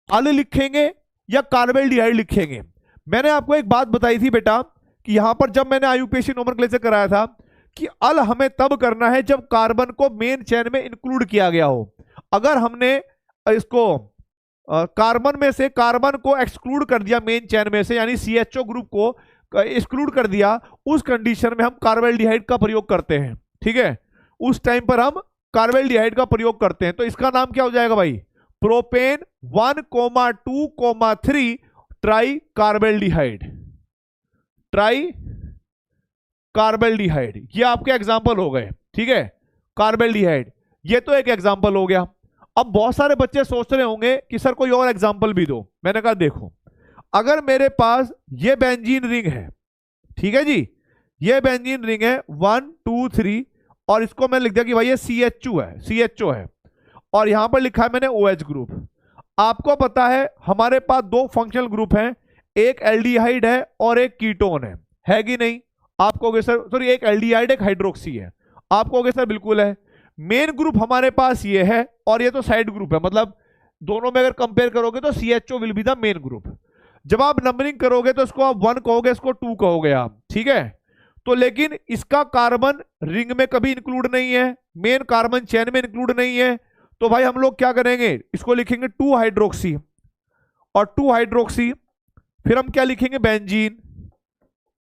अल लिखेंगे या कार्बोल्डिहाइड लिखेंगे? मैंने आपको एक बात बताई थी बेटा कि यहां पर जब मैंने आईयूपीएसी नोमेनक्लेचर कराया था कि अल हमें तब करना है जब कार्बन को मेन चेन में इंक्लूड किया गया हो। अगर हमने इसको कार्बन में से कार्बन को एक्सक्लूड कर दिया मेन चेन में से, यानी CHO ग्रुप को एक्सक्लूड कर दिया, उस कंडीशन में हम कार्बोल्डिहाइड का प्रयोग करते हैं। ठीक है, उस टाइम पर हम कार्बोल्डिहाइड का प्रयोग करते हैं। तो इसका नाम क्या हो जाएगा भाई? Propane 1 2 3 tricarbaldehyde. Tricarbaldehyde, ये आपके एग्जाम्पल हो गए। ठीक है, कार्बोल्डिहाइड, ये तो एक एग्जाम्पल हो गया। अब बहुत सारे बच्चे सोच रहे होंगे कि सर कोई और एग्जाम्पल भी दो। मैंने कहा देखो, अगर मेरे पास ये बेंजीन रिंग है, ठीक है जी, ये बेंजीन रिंग है 1 2 3, और इसको मैंने लिख दिया कि भाई ये CHO है, और यहां पर लिखा है मैंने OH ग्रुप। आपको पता है हमारे पास 2 फंक्शनल ग्रुप हैं, एक एल्डिहाइड है और एक कीटोन है कि नहीं? आप कहोगे सर, सॉरी, एक एल्डिहाइड एक हाइड्रोक्सी है। आप कहोगे सर बिल्कुल है। मेन ग्रुप हमारे पास ये है और ये तो साइड ग्रुप है, मतलब दोनों में अगर कंपेयर करोगे तो CHO will be the main group. जब आप नंबरिंग करोगे तो इसको आप 1 कहोगे, इसको 2 कहोगे आप। ठीक है, तो लेकिन इसका कार्बन रिंग में कभी इंक्लूड नहीं है, मेन कार्बन चेन में इंक्लूड नहीं है। तो भाई हम लोग क्या करेंगे? इसको लिखेंगे 2 हाइड्रोक्सी, और 2 हाइड्रोक्सी फिर हम क्या लिखेंगे? बेंजीन।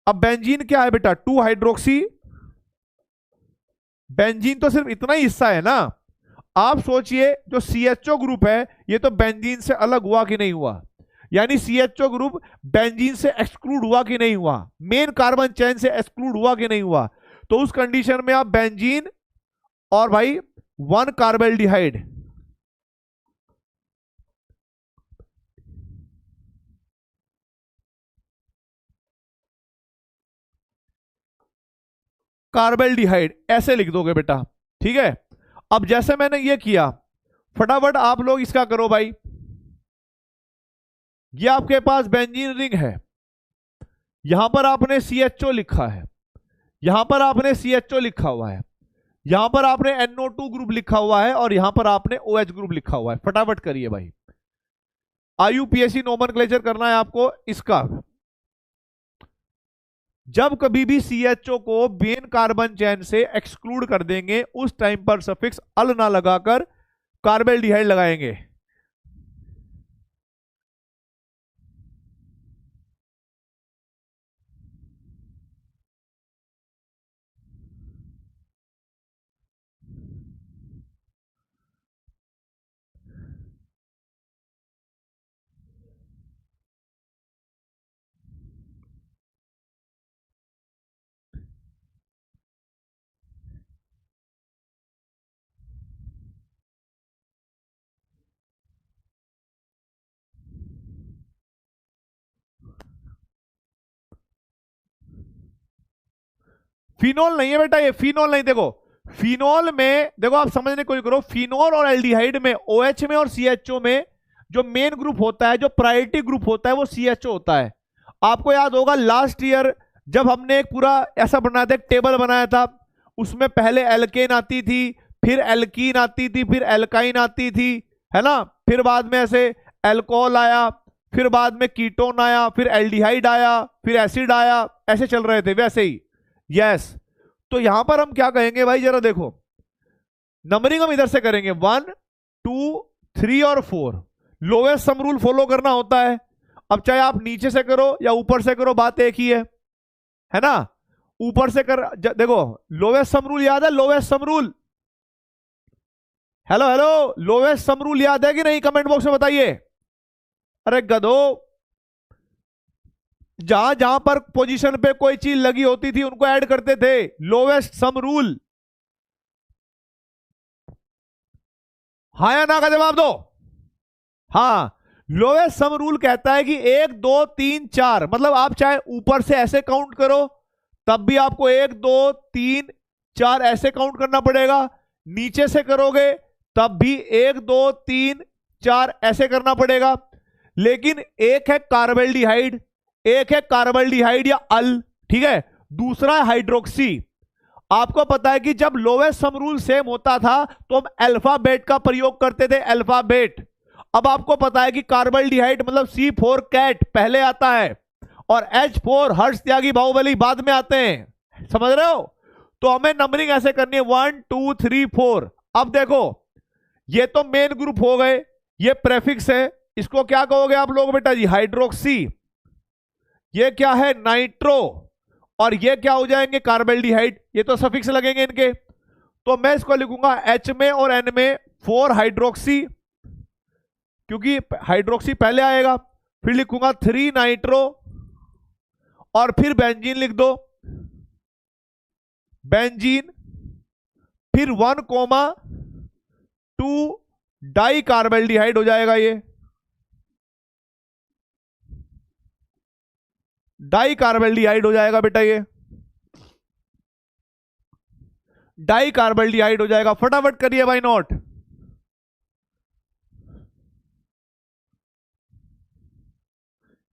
अब बेंजीन क्या है बेटा? 2 हाइड्रोक्सी। बेंजीन तो सिर्फ इतना ही हिस्सा है ना। आप सोचिए जो CHO ग्रुप है ये तो बेंजीन से अलग हुआ कि नहीं हुआ? यानी CHO ग्रुप बेंजीन से एक्सक्लूड हुआ कि नहीं हुआ? मेन कार्बन चेन से एक्सक्लूड हुआ कि नहीं हुआ? तो उस कंडीशन में आप बेंजीन और भाई 1 कार्बोल्डिहाइड, कार्बोल्डिहाइड ऐसे लिख दोगे बेटा। ठीक है, अब जैसे मैंने ये किया, फटाफट आप लोग इसका करो भाई। ये आपके पास बेंजीन रिंग है, यहां पर आपने CHO लिखा है, यहां पर आपने CHO लिखा हुआ है, यहां पर आपने NO2 ग्रुप लिखा हुआ है, और यहां पर आपने OH ग्रुप लिखा हुआ है। फटाफट करिए भाई, आईयूपीएसी नोमेनक्लेचर करना है आपको इसका। जब कभी भी CHO को मेन कार्बन चेन से एक्सक्लूड कर देंगे, उस टाइम पर सफिक्स अल ना लगाकर कार्बोल्डिहाइड लगाएंगे। फिनोल नहीं है बेटा, ये फिनोल नहीं। देखो फिनोल में, देखो आप समझने की कोशिश करो, फिनोल और एल्डिहाइड में, OH में और CHO में जो मेन ग्रुप होता है, जो प्रायोरिटी ग्रुप होता है, वो CHO होता है। आपको याद होगा लास्ट ईयर जब हमने एक पूरा ऐसा बनाया था, एक टेबल बनाया था, उसमें पहले एल्केन आती थी, फिर एल्कीन आती थी, फिर एल्काइन आती थी, है ना, फिर बाद में ऐसे एल्कोहल आया, फिर बाद में कीटोन आया, फिर एल्डिहाइड आया, फिर एसिड आया, ऐसे चल रहे थे वैसे ही। यस, तो यहां पर हम क्या कहेंगे भाई, जरा देखो, नंबरिंग हम इधर से करेंगे 1 2 3 और 4। लोएस्ट सम रूल फॉलो करना होता है। अब चाहे आप नीचे से करो या ऊपर से करो, बात एक ही है ना। ऊपर से कर देखो, लोवेस्ट सम रूल याद है? Lowest sum rule, hello hello, lowest sum rule याद है कि नहीं? कमेंट बॉक्स में बताइए। अरे गधो, जहां जहां पर पोजीशन पे कोई चीज लगी होती थी उनको ऐड करते थे, लोवेस्ट सम रूल। हाँ या ना का जवाब दो। हाँ, लोवेस्ट सम रूल कहता है कि 1 2 3 4, मतलब आप चाहे ऊपर से ऐसे काउंट करो तब भी आपको 1 2 3 4 ऐसे काउंट करना पड़ेगा, नीचे से करोगे तब भी 1 2 3 4 ऐसे करना पड़ेगा। लेकिन एक है कार्बल्डिहाइड, एक है कार्बल्डिहाइड या अल, ठीक है, दूसरा है हाइड्रोक्सी। आपको पता है कि जब लोवेस्ट सम रूल सेम होता था तो हम अल्फाबेट का प्रयोग करते थे, अल्फाबेट। अब आपको पता है कि कार्बल्डिहाइड मतलब C4 कैट पहले आता है और H4 हर्ष त्यागी बाहुबली बाद में आते हैं, समझ रहे हो? तो हमें नंबरिंग ऐसे करनी है 1 2 3 4। अब देखो, ये तो मेन ग्रुप हो गए, ये प्रेफिक्स है, इसको क्या कहोगे आप लोग बेटा जी? हाइड्रोक्सी। ये क्या है? नाइट्रो। और ये क्या हो जाएंगे? कार्बल्डिहाइड। ये तो सफिक्स लगेंगे इनके, तो मैं इसको लिखूंगा H में और N में 4 हाइड्रोक्सी, क्योंकि हाइड्रोक्सी पहले आएगा। फिर लिखूंगा 3 नाइट्रो और फिर बेंजीन लिख दो, बेंजीन। फिर 1 2 डाई कार्बल्डिहाइड हो जाएगा, ये डाई कार्बल्डिहाइड हो जाएगा बेटा, ये डाई कार्बल्डिहाइड हो जाएगा। फटाफट करिए भाई नोट।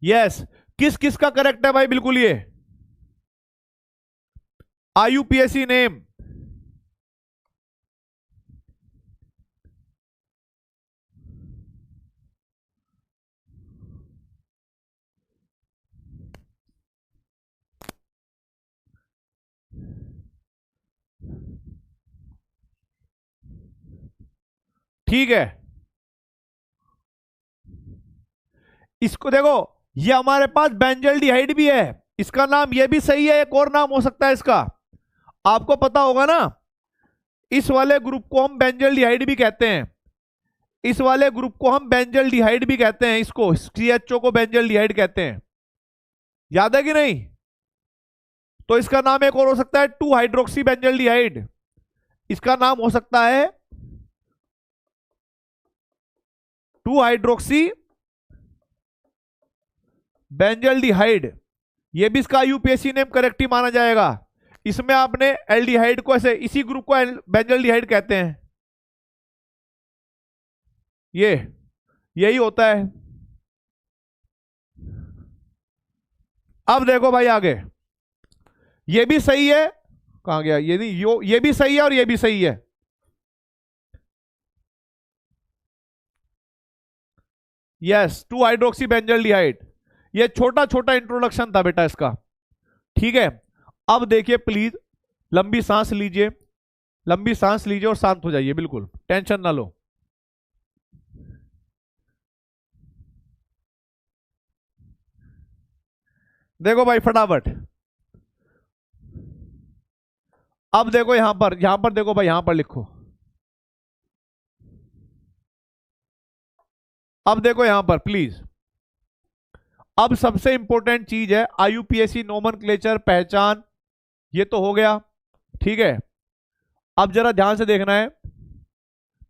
यस, किस किस का करेक्ट है भाई? बिल्कुल, ये IUPAC नेम। ठीक है, इसको देखो, ये हमारे पास बेंजल्डिहाइड भी है, इसका नाम ये भी सही है, एक और नाम हो सकता है इसका, आपको पता होगा ना। इस वाले ग्रुप को हम बेंजल्डिहाइड भी कहते हैं, इस वाले ग्रुप को हम बेंजल्डिहाइड भी कहते हैं, इसको CHO को बेंजल्डिहाइड कहते हैं, याद है कि नहीं? तो इसका नाम एक और हो सकता है 2 हाइड्रोक्सी बेंजल्डिहाइड, इसका नाम हो सकता है 2 हाइड्रोक्सी बेंजल्डिहाइड। ये भी इसका IUPAC नेम करेक्ट ही माना जाएगा। इसमें आपने एल्डिहाइड को ऐसे, इसी ग्रुप को बेंजल्डिहाइड कहते हैं, ये यही होता है। अब देखो भाई आगे, ये भी सही है, कहां गया ये? नहीं, ये भी सही है और ये भी सही है। Yes, 2 hydroxy benzaldehyde. ये छोटा छोटा इंट्रोडक्शन था बेटा इसका, ठीक है। अब देखिए प्लीज, लंबी सांस लीजिए, लंबी सांस लीजिए और शांत हो जाइए, बिल्कुल टेंशन ना लो। देखो भाई फटाफट, अब देखो यहां पर देखो भाई, यहां पर लिखो। अब देखो यहां पर प्लीज, अब सबसे इंपॉर्टेंट चीज है IUPAC नोमेनक्लेचर, पहचान, ये तो हो गया, ठीक है। अब जरा ध्यान से देखना है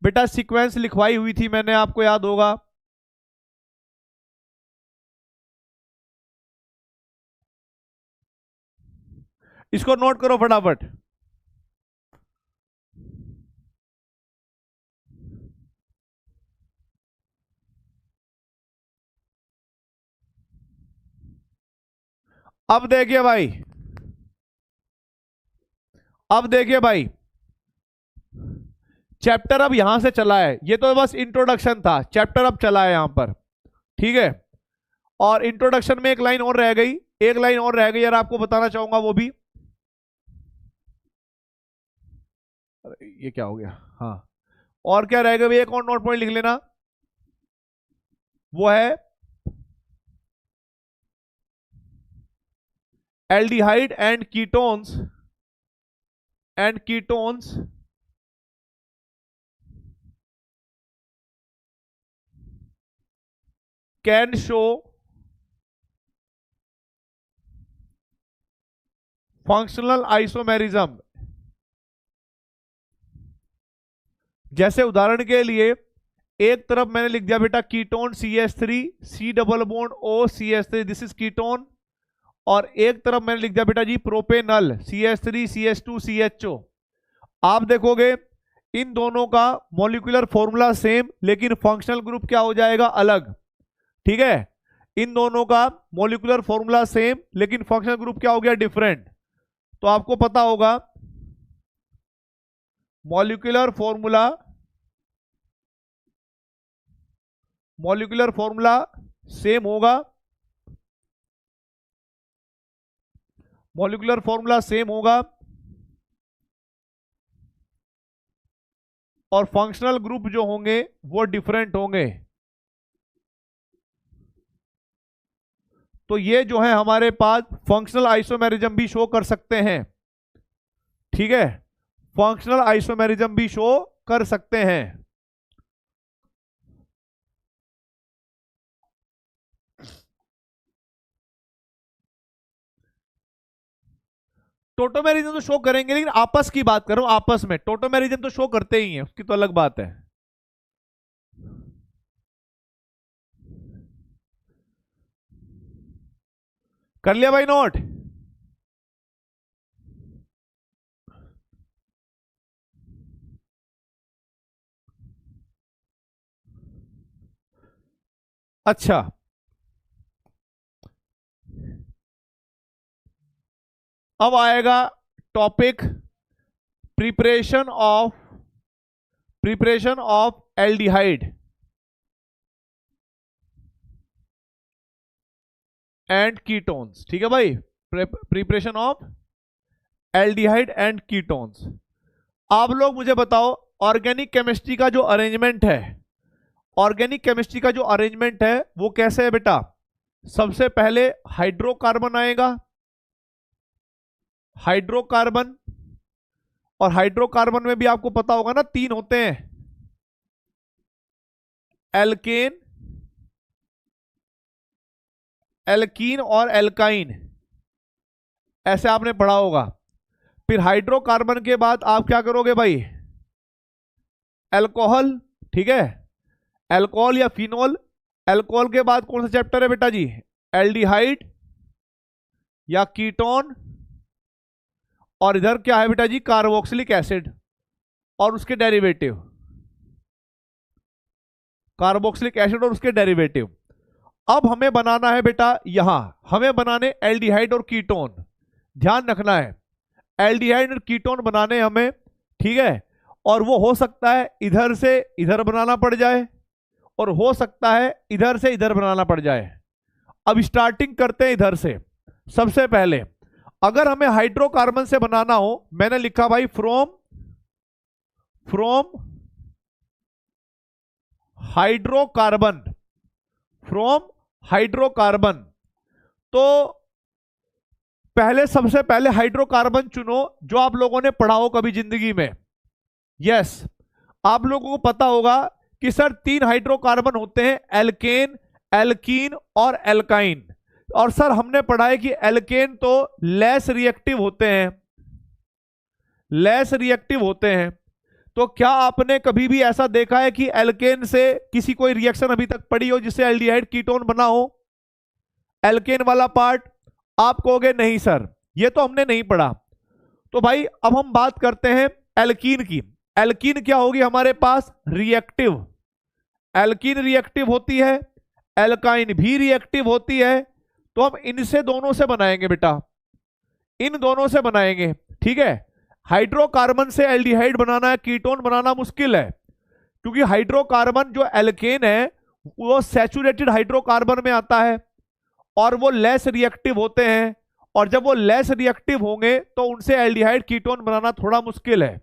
बेटा, सीक्वेंस लिखवाई हुई थी मैंने, आपको याद होगा। इसको नोट करो फटाफट। अब देखिए भाई, अब देखिए भाई, चैप्टर अब यहां से चला है, ये तो बस इंट्रोडक्शन था, चैप्टर अब चला है यहां पर, ठीक है। और इंट्रोडक्शन में एक लाइन और रह गई, एक लाइन और रह गई यार, आपको बताना चाहूंगा वो भी। अरे ये क्या हो गया? हाँ, और क्या रह गया भाई? एक और नोट पॉइंट लिख लेना, वो है aldehyde and ketones can show functional isomerism. जैसे उदाहरण के लिए एक तरफ मैंने लिख दिया बेटा ketone CH3 C double bond O CH3, this is ketone, और एक तरफ मैंने लिख दिया बेटा जी प्रोपेनल CH3 CH2 CHO। आप देखोगे इन दोनों का मॉलिक्यूलर फॉर्मूला सेम, लेकिन फंक्शनल ग्रुप क्या हो जाएगा अलग। ठीक है, इन दोनों का मॉलिक्यूलर फॉर्मूला सेम, लेकिन फंक्शनल ग्रुप क्या हो गया डिफरेंट। तो आपको पता होगा मॉलिक्यूलर फॉर्मूला सेम होगा, मॉलिक्यूलर फॉर्मूला सेम होगा, और फंक्शनल ग्रुप जो होंगे वो डिफरेंट होंगे। तो ये जो है हमारे पास फंक्शनल आइसोमेरिज्म भी शो कर सकते हैं। ठीक है, फंक्शनल आइसोमेरिज्म भी शो कर सकते हैं। टोटोमेरिज्म तो शो करेंगे, लेकिन आपस की बात कर रहा हूं, आपस में टोटोमेरिज्म तो शो करते ही हैं, उसकी तो अलग बात है। कर लिया भाई नोट? अच्छा, अब आएगा topic preparation of aldehyde and ketones. ठीक है भाई, preparation of aldehyde and ketones. आप लोग मुझे बताओ ऑर्गेनिक केमिस्ट्री का जो अरेंजमेंट है, ऑर्गेनिक केमिस्ट्री का जो अरेंजमेंट है वो कैसे है बेटा। सबसे पहले हाइड्रोकार्बन आएगा, हाइड्रोकार्बन, और हाइड्रोकार्बन में भी आपको पता होगा ना तीन होते हैं, एल्केन, एल्कीन और एल्काइन, ऐसे आपने पढ़ा होगा। फिर हाइड्रोकार्बन के बाद आप क्या करोगे भाई, अल्कोहल। ठीक है, अल्कोहल या फिनोल। अल्कोहल के बाद कौन सा चैप्टर है बेटा जी, एल्डिहाइड या कीटोन, और इधर क्या है बेटा जी, कार्बोक्सिलिक एसिड और उसके डेरिवेटिव, कार्बोक्सिलिक एसिड और उसके डेरिवेटिव। अब हमें बनाना है बेटा, यहां हमें बनाने एल्डिहाइड और कीटोन। ध्यान रखना है एल्डिहाइड और कीटोन बनाने हमें, ठीक है, और वो हो सकता है इधर से इधर बनाना पड़ जाए, और हो सकता है इधर से इधर बनाना पड़ जाए। अब स्टार्टिंग करते हैं इधर से। सबसे पहले अगर हमें हाइड्रोकार्बन से बनाना हो, मैंने लिखा भाई फ्रॉम हाइड्रोकार्बन, फ्रॉम हाइड्रोकार्बन। तो पहले सबसे पहले हाइड्रोकार्बन चुनो जो आप लोगों ने पढ़ा हो कभी जिंदगी में। यस, आप लोगों को पता होगा कि सर तीन हाइड्रोकार्बन होते हैं, एल्केन, एल्कीन और एल्काइन। और सर हमने पढ़ा है कि एल्केन तो लेस रिएक्टिव होते हैं, लेस रिएक्टिव होते हैं। तो क्या आपने कभी भी ऐसा देखा है कि एल्केन से किसी कोई रिएक्शन अभी तक पड़ी हो जिससे एल्डिहाइड कीटोन बना हो? एल्केन वाला पार्ट आप कहोगे नहीं सर ये तो हमने नहीं पढ़ा। तो भाई अब हम बात करते हैं एल्कीन की। एल्कीन क्या होगी हमारे पास, रिएक्टिव। एल्कीन रिएक्टिव होती है, एल्काइन भी रिएक्टिव होती है। तो हम इनसे दोनों से बनाएंगे बेटा, इन दोनों से बनाएंगे। ठीक है, हाइड्रोकार्बन से एल्डिहाइड बनाना है, कीटोन बनाना मुश्किल है, क्योंकि हाइड्रोकार्बन जो एल्केन है वो सैचुरेटेड हाइड्रोकार्बन में आता है और वो लेस रिएक्टिव होते हैं, और जब वो लेस रिएक्टिव होंगे तो उनसे एल्डिहाइड कीटोन बनाना थोड़ा मुश्किल है।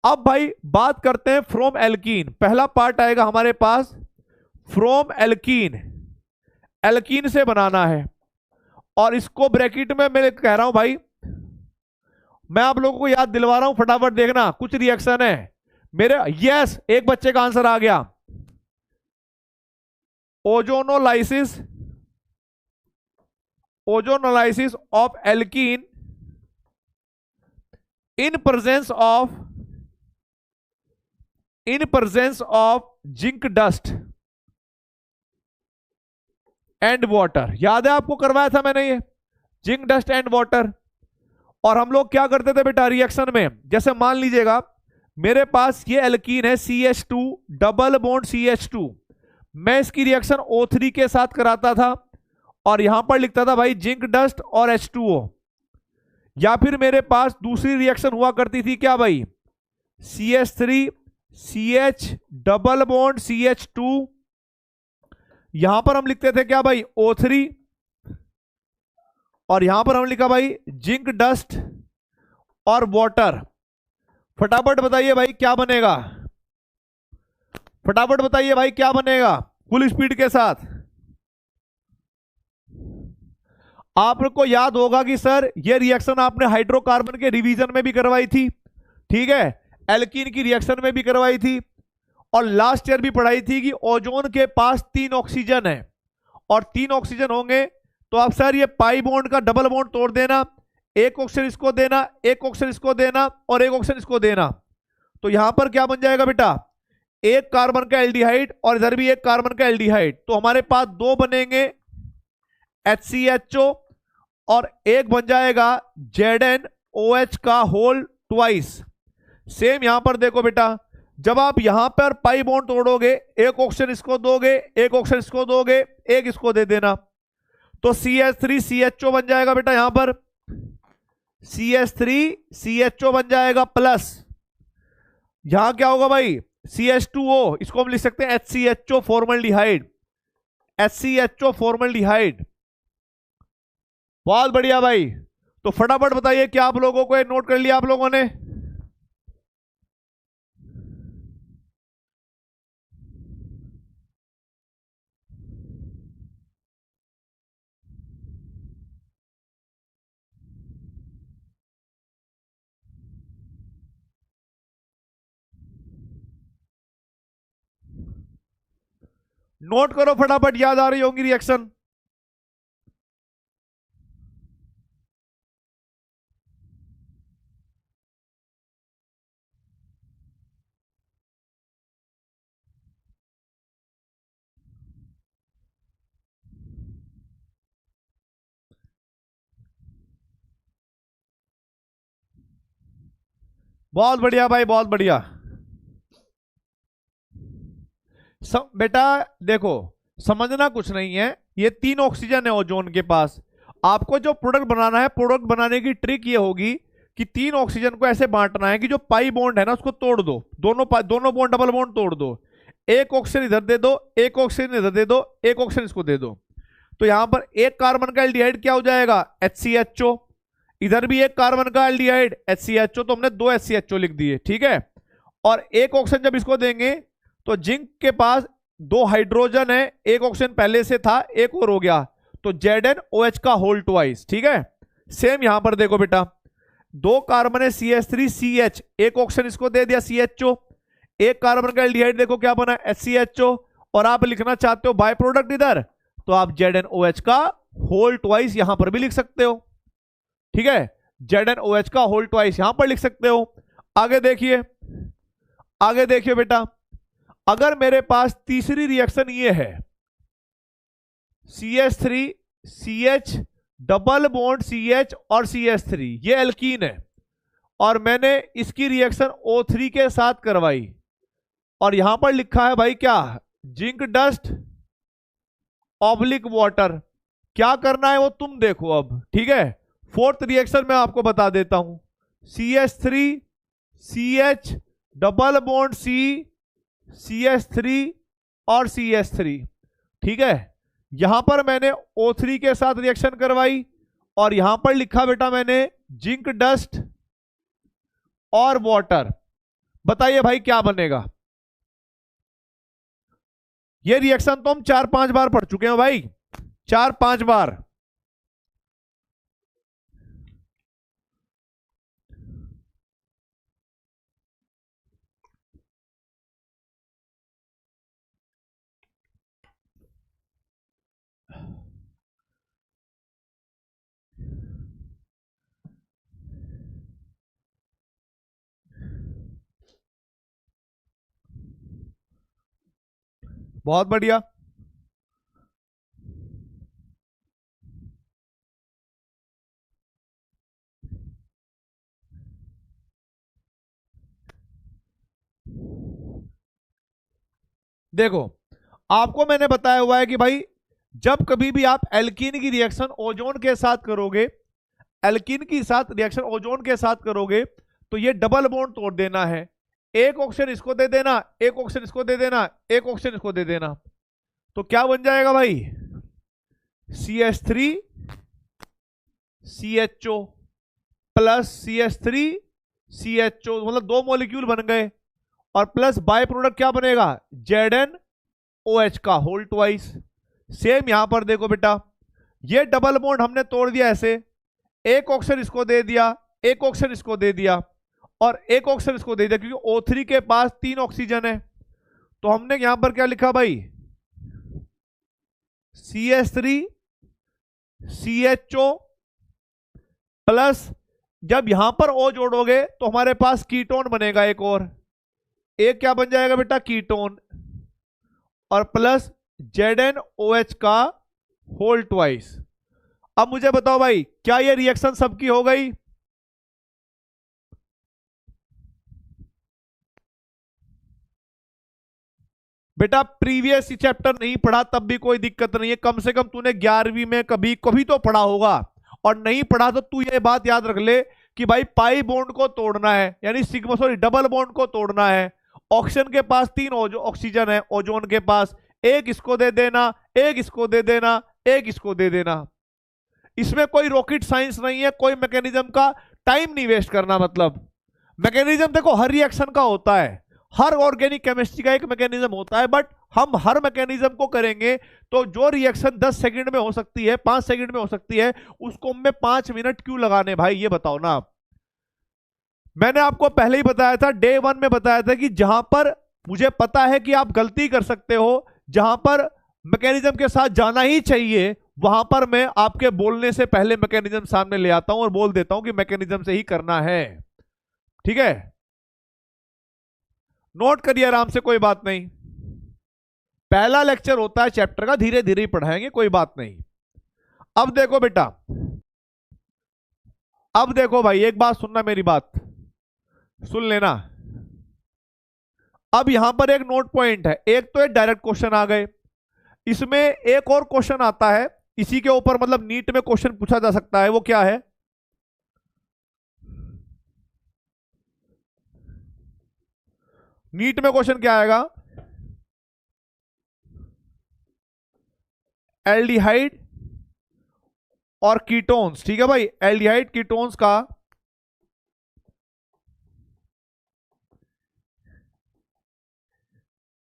अब भाई बात करते हैं फ्रॉम एल्कीन। पहला पार्ट आएगा हमारे पास फ्रॉम एल्कीन, एल्कीन से बनाना है। और इसको ब्रैकेट में मैं कह रहा हूं भाई, मैं आप लोगों को याद दिलवा रहा हूं, फटाफट देखना कुछ रिएक्शन है मेरे। यस, एक बच्चे का आंसर आ गया, ozonolysis, ozonolysis of alkene in presence of zinc dust and water. याद है आपको, करवाया था मैंने ये जिंक डस्ट एंड वाटर। और हम लोग क्या करते थे बेटा रिएक्शन में, जैसे मान लीजिएगा मेरे पास ये एल्कीन है CH2 डबल बॉन्ड CH2, मैं इसकी रिएक्शन O3 के साथ कराता था और यहां पर लिखता था भाई जिंक डस्ट और H2O। या फिर मेरे पास दूसरी रिएक्शन हुआ करती थी क्या भाई, CH3 CH double bond CH2, यहां पर हम लिखते थे क्या भाई O3, और यहां पर हम लिखा भाई जिंक डस्ट और वाटर। फटाफट बताइए भाई क्या बनेगा, फटाफट बताइए भाई क्या बनेगा फुल स्पीड के साथ। आपको याद होगा कि सर ये रिएक्शन आपने हाइड्रोकार्बन के रिवीजन में भी करवाई थी, ठीक है, एल्कीन की रिएक्शन में भी करवाई थी, और लास्ट ईयर भी पढ़ाई थी कि ओजोन के पास 3 ऑक्सीजन है और 3 ऑक्सीजन होंगे तो आप सर ये पाई बॉन्ड का डबल बॉन्ड तोड़ देना, एक ऑक्सीजन इसको देना, एक ऑक्सीजन इसको देना और एक ऑक्सीजन इसको देना। तो यहां पर क्या बन जाएगा बेटा, एक कार्बन का एल्डिहाइड और इधर भी एक कार्बन का एल्डिहाइड, तो हमारे पास 2 बनेंगे HCHO और एक बन जाएगा ZnOH का होल ट्वाइस। सेम यहां पर देखो बेटा, जब आप यहां पर पाई बॉन्ड तोड़ोगे, एक ऑक्सीजन इसको दोगे, एक ऑक्सीजन इसको दोगे, एक इसको दे देना, तो CH3CHO बन जाएगा बेटा, यहां पर CH3CHO बन जाएगा, प्लस यहां क्या होगा भाई CH2O, इसको हम लिख सकते हैं HCHO फॉर्मल्डिहाइड, HCHO फॉर्मल्डिहाइड। बहुत बढ़िया भाई, तो फटाफट बताइए क्या आप लोगों को नोट कर लिया आप लोगों ने। नोट करो फटाफट, याद आ रही होंगी रिएक्शन। बहुत बढ़िया भाई, बहुत बढ़िया। बेटा देखो, समझना कुछ नहीं है, ये 3 ऑक्सीजन है ओजोन के पास। आपको जो प्रोडक्ट बनाना है, प्रोडक्ट बनाने की ट्रिक ये होगी कि 3 ऑक्सीजन को ऐसे बांटना है कि जो पाई बॉन्ड है ना उसको तोड़ दो, दोनों बॉन्ड डबल बॉन्ड तोड़ दो, एक ऑक्सीजन इधर दे दो, एक ऑक्सीजन इधर दे दो, एक ऑक्सीजन इसको दे दो। तो यहां पर एक कार्बन का एल्डिहाइड क्या हो जाएगा HCHO, इधर भी एक कार्बन का एल्डिहाइड HCHO, तो हमने 2 HCHO लिख दिए, ठीक है। और एक ऑक्सीजन जब इसको देंगे तो जिंक के पास 2 हाइड्रोजन है, एक ऑक्सीजन पहले से था, एक और हो गया, तो ZnOH का होल ट्वाइस, ठीक है। सेम यहां पर देखो बेटा, 2 कार्बन है CH3CH, एक ऑक्सीजन इसको दे दिया CHO, एक कार्बन का एल्डिहाइड देखो क्या बना HCHO, और आप लिखना चाहते हो बाय प्रोडक्ट इधर, तो आप ZnOH का होल ट्वाइस यहां पर भी लिख सकते हो, ठीक है, ZnOH का होल ट्वाइस यहां पर लिख सकते हो। आगे देखिए, आगे देखिए बेटा, अगर मेरे पास तीसरी रिएक्शन ये है CH3 CH double bond CH और CH3, ये एल्कीन है और मैंने इसकी रिएक्शन O3 के साथ करवाई और यहां पर लिखा है भाई क्या, जिंक डस्ट ऑब्लिक वाटर। क्या करना है वो तुम देखो अब, ठीक है। 4th रिएक्शन मैं आपको बता देता हूं, CH3 CH double bond C CH3 और CH3, ठीक है। यहां पर मैंने O3 के साथ रिएक्शन करवाई और यहां पर लिखा बेटा मैंने जिंक डस्ट और वाटर। बताइए भाई क्या बनेगा। ये रिएक्शन तो हम 4-5 बार पढ़ चुके हैं भाई, 4-5 बार। बहुत बढ़िया। देखो, आपको मैंने बताया हुआ है कि भाई जब कभी भी आप एल्कीन की रिएक्शन ओजोन के साथ करोगे, एल्कीन की साथ रिएक्शन ओजोन के साथ करोगे, तो ये डबल बॉन्ड तोड़ देना है। एक ऑक्सीजन इसको दे देना, एक ऑक्सीजन इसको दे देना, एक ऑक्सीजन इसको दे देना, तो क्या बन जाएगा भाई? CH3 CHO plus CH3 CHO, मतलब दो मॉलिक्यूल बन गए। और प्लस बाय प्रोडक्ट क्या बनेगा? ZnOH का होल ट्वाइस। सेम यहां पर देखो बेटा, ये डबल बॉन्ड हमने तोड़ दिया ऐसे, एक ऑक्सीजन इसको दे दिया, एक ऑक्सीजन इसको दे दिया, और एक ऑक्सीजन इसको दे दिया, क्योंकि O3 के पास 3 ऑक्सीजन है। तो हमने यहां पर क्या लिखा भाई? CH3 CHO प्लस, जब यहां पर O जोड़ोगे तो हमारे पास कीटोन बनेगा एक और, एक क्या बन जाएगा बेटा? कीटोन, और प्लस ZnOH का होल ट्वाइस। अब मुझे बताओ भाई, क्या ये रिएक्शन सबकी हो गई? बेटा प्रीवियस चैप्टर नहीं पढ़ा तब भी कोई दिक्कत नहीं है, कम से कम तूने 11वीं में कभी कभी तो पढ़ा होगा। और नहीं पढ़ा तो तू ये बात याद रख ले कि भाई पाई बॉन्ड को तोड़ना है, यानी सिग्मा सॉरी डबल बॉन्ड को तोड़ना है। ऑक्सीजन के पास 3 ऑक्सीजन है, ओजोन के पास एक, इसको दे देना, एक इसको दे देना, एक इसको दे देना। इसमें कोई रॉकेट साइंस नहीं है, कोई मैकेनिज्म का टाइम नहीं वेस्ट करना। मतलब मैकेनिज्म देखो हर रिएक्शन का होता है, हर ऑर्गेनिक केमिस्ट्री का एक मैकेनिज्म होता है, बट हम हर मैकेनिज्म को करेंगे तो जो रिएक्शन 10 सेकंड में हो सकती है, 5 सेकंड में हो सकती है, उसको हमें 5 मिनट क्यों लगाने भाई? ये बताओ ना आप। मैंने आपको पहले ही बताया था, डे 1 में बताया था कि जहां पर मुझे पता है कि आप गलती कर सकते हो, जहां पर मैकेनिज्म के साथ जाना ही चाहिए, वहां पर मैं आपके बोलने से पहले मैकेनिज्म सामने ले आता हूं और बोल देता हूं कि मैकेनिज्म से ही करना है। ठीक है, नोट करिए आराम से, कोई बात नहीं। पहला लेक्चर होता है चैप्टर का, धीरे धीरे ही पढ़ाएंगे, कोई बात नहीं। अब देखो बेटा, अब देखो भाई, एक बात सुनना, मेरी बात सुन लेना। अब यहां पर एक नोट पॉइंट है, एक तो एक डायरेक्ट क्वेश्चन आ गए, इसमें एक और क्वेश्चन आता है इसी के ऊपर, मतलब नीट में क्वेश्चन पूछा जा सकता है। वो क्या है? नीट में क्वेश्चन क्या आएगा? एल्डिहाइड और कीटोन्स, ठीक है भाई, एल्डिहाइड कीटोन्स का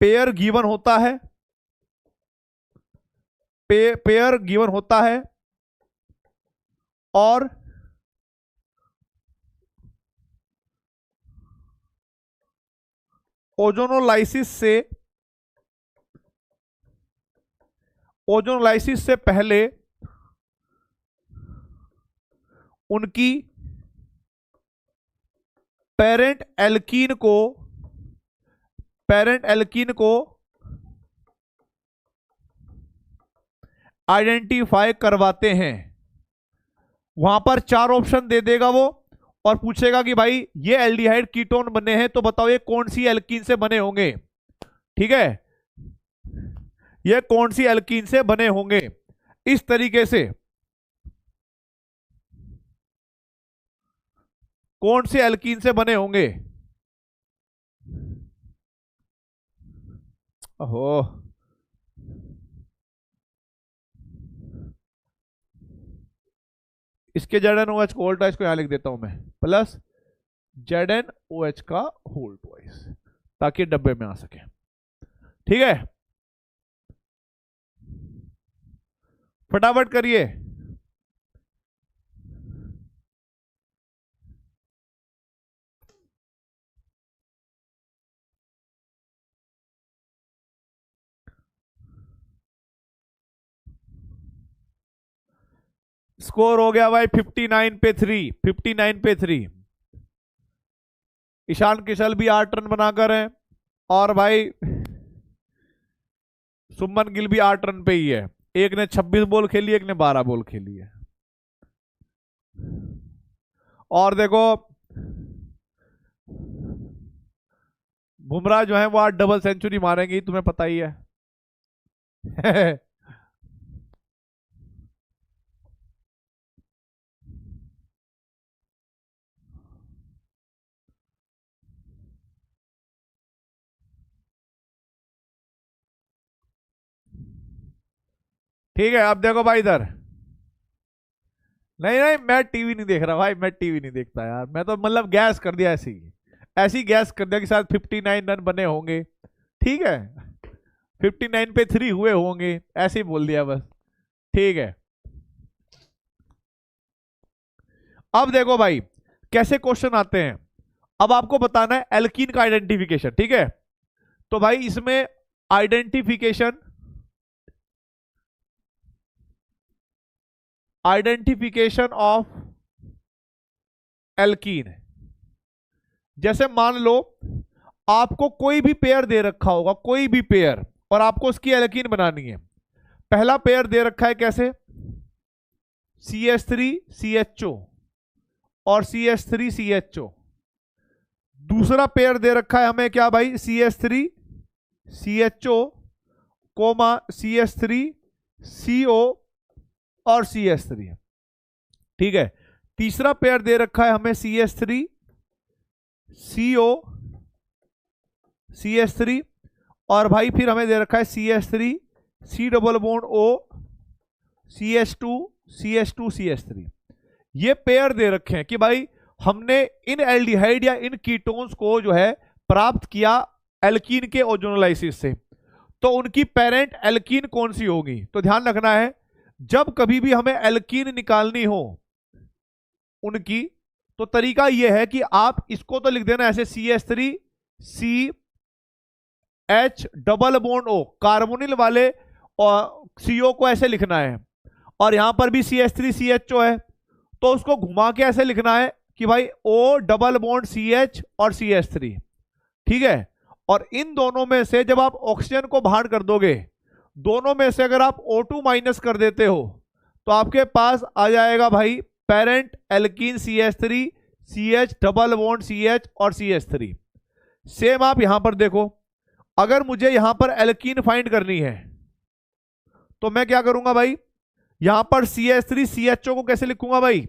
पेयर गिवन होता है, पेयर गिवन होता है, और ओजोनोलाइसिस से पहले उनकी पेरेंट एल्कीन को आइडेंटिफाई करवाते हैं। वहां पर 4 ऑप्शन दे देगा वो, और पूछेगा कि भाई ये एल्डिहाइड कीटोन बने हैं, तो बताओ ये कौन सी एल्कीन से बने होंगे। ठीक है, ये कौन सी एल्कीन से बने होंगे, इस तरीके से कौन से एल्कीन से बने होंगे। ओहो, इसके ZnOH को होल ट्वाइस को यहां लिख देता हूं मैं, प्लस ZnOH का होल ट्वाइस, ताकि डब्बे में आ सके। ठीक है, फटाफट करिए। स्कोर हो गया भाई 59 पे 3, 59 पे 3। ईशान किशल भी 8 रन बनाकर है, और भाई शुभमन गिल भी 8 रन पे ही है। एक ने 26 बॉल खेली, एक ने 12 बॉल खेली है। और देखो बुमराह जो है वो आज डबल सेंचुरी मारेंगे, तुम्हें पता ही है। ठीक है, अब देखो भाई इधर। नहीं नहीं, मैं टीवी नहीं देख रहा भाई, मैं टीवी नहीं देखता यार। मैं तो मतलब गैस कर दिया ऐसे ही, ऐसी गैस कर दिया कि शायद 59 रन बने होंगे। ठीक है, 59 पे 3 हुए होंगे, ऐसे ही बोल दिया बस। ठीक है, अब देखो भाई कैसे क्वेश्चन आते हैं। अब आपको बताना है एल्कीन का आइडेंटिफिकेशन। ठीक है, तो भाई इसमें आइडेंटिफिकेशन आइडेंटिफिकेशन ऑफ एल्कीन। जैसे मान लो आपको कोई भी पेयर दे रखा होगा, कोई भी पेयर, और आपको उसकी एल्कीन बनानी है। पहला पेयर दे रखा है कैसे, CH3CHO और CH3CHO। दूसरा पेयर दे रखा है हमें क्या भाई, CH3CHO कोमा CH3CO और CH3। ठीक है, तीसरा पेयर दे रखा है हमें CH3CO CH3, और भाई फिर हमें दे रखा है CH3C double bond O CH2 CH3। ये पेयर दे रखे हैं कि भाई हमने इन एल्डिहाइड या इन कीटोन्स को जो है प्राप्त किया एल्कीन के ओजोनोलाइसिस से। तो उनकी पेरेंट एल्कीन कौन सी होगी, तो ध्यान रखना है जब कभी भी हमें एल्कीन निकालनी हो उनकी, तो तरीका यह है कि आप इसको तो लिख देना ऐसे CH3CH double bond O, carbonyl वाले और CO को ऐसे लिखना है, और यहां पर भी CH3CHO है, तो उसको घुमा के ऐसे लिखना है कि भाई O डबल बॉन्ड CH और CH3। ठीक है, और इन दोनों में से जब आप ऑक्सीजन को बाहर कर दोगे, दोनों में से अगर आप O2 माइनस कर देते हो, तो आपके पास आ जाएगा भाई parent alkene CH3 CH double bond CH और CH3। सेम आप यहां पर देखो, अगर मुझे यहां पर एल्कीन फाइंड करनी है तो मैं क्या करूंगा भाई, यहां पर CH3CHO को कैसे लिखूंगा भाई,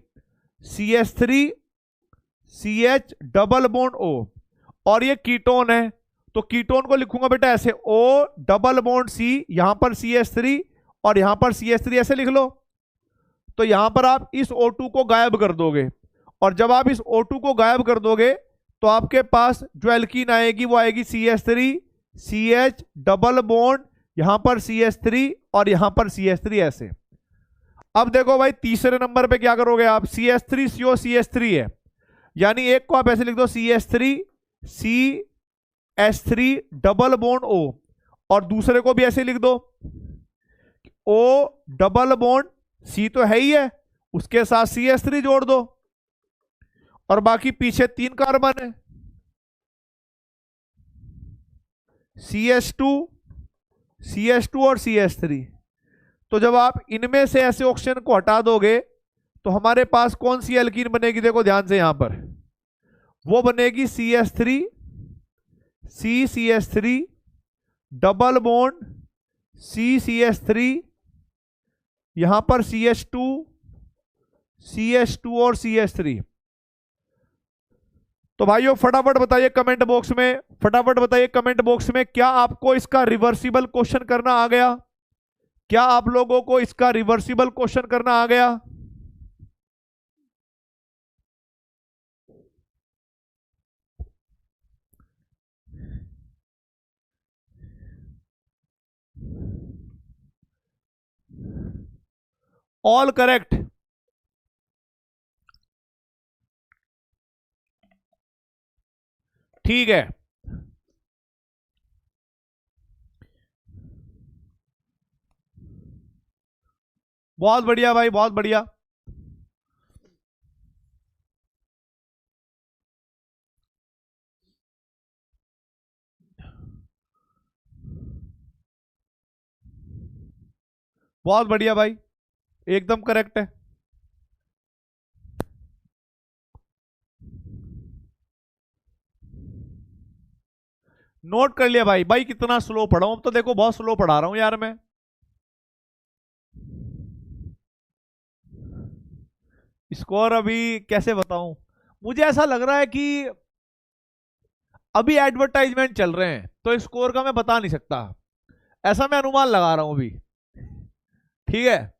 CH3CH डबल बॉन्ड O, और ये कीटोन है तो कीटोन को लिखूंगा बेटा ऐसे O डबल बॉन्ड C, यहां पर CH3 और यहां पर CH3 ऐसे लिख लो। तो यहां पर आप इस O2 को गायब कर दोगे, और जब आप इस O2 को गायब कर दोगे तो आपके पास जो एल्कीन आएगी वो आएगी CH3CH डबल बॉन्ड, यहां पर CH3 और यहां पर CH3 ऐसे। अब देखो भाई तीसरे नंबर पे क्या करोगे आप, CH3CO CH3 है, यानी एक को आप ऐसे लिख दो CH3CH3 डबल बॉन्ड O, और दूसरे को भी ऐसे लिख दो O डबल बॉन्ड C, तो है ही है, उसके साथ CH3 जोड़ दो, और बाकी पीछे 3 कार्बन है, CH2 CH2 और CH3। तो जब आप इनमें से ऐसे ऑक्सीजन को हटा दोगे तो हमारे पास कौन सी एल्कीन बनेगी, देखो ध्यान से यहां पर, वो बनेगी CH3 डबल बॉन्ड CH3, यहां पर CH2 और CH3। तो भाइयों फटाफट बताइए कमेंट बॉक्स में, फटाफट बताइए कमेंट बॉक्स में, क्या आपको इसका रिवर्सिबल क्वेश्चन करना आ गया, क्या आप लोगों को इसका रिवर्सिबल क्वेश्चन करना आ गया। All correct. ठीक है, बहुत बढ़िया भाई, बहुत बढ़िया। बहुत बढ़िया भाई, एकदम करेक्ट है। नोट कर लिया भाई। भाई कितना स्लो पढ़ा हूं, तो देखो बहुत स्लो पढ़ा रहा हूं यार मैं। स्कोर अभी कैसे बताऊं, मुझे ऐसा लग रहा है कि अभी एडवर्टाइजमेंट चल रहे हैं, तो स्कोर का मैं बता नहीं सकता, ऐसा मैं अनुमान लगा रहा हूं अभी। ठीक है।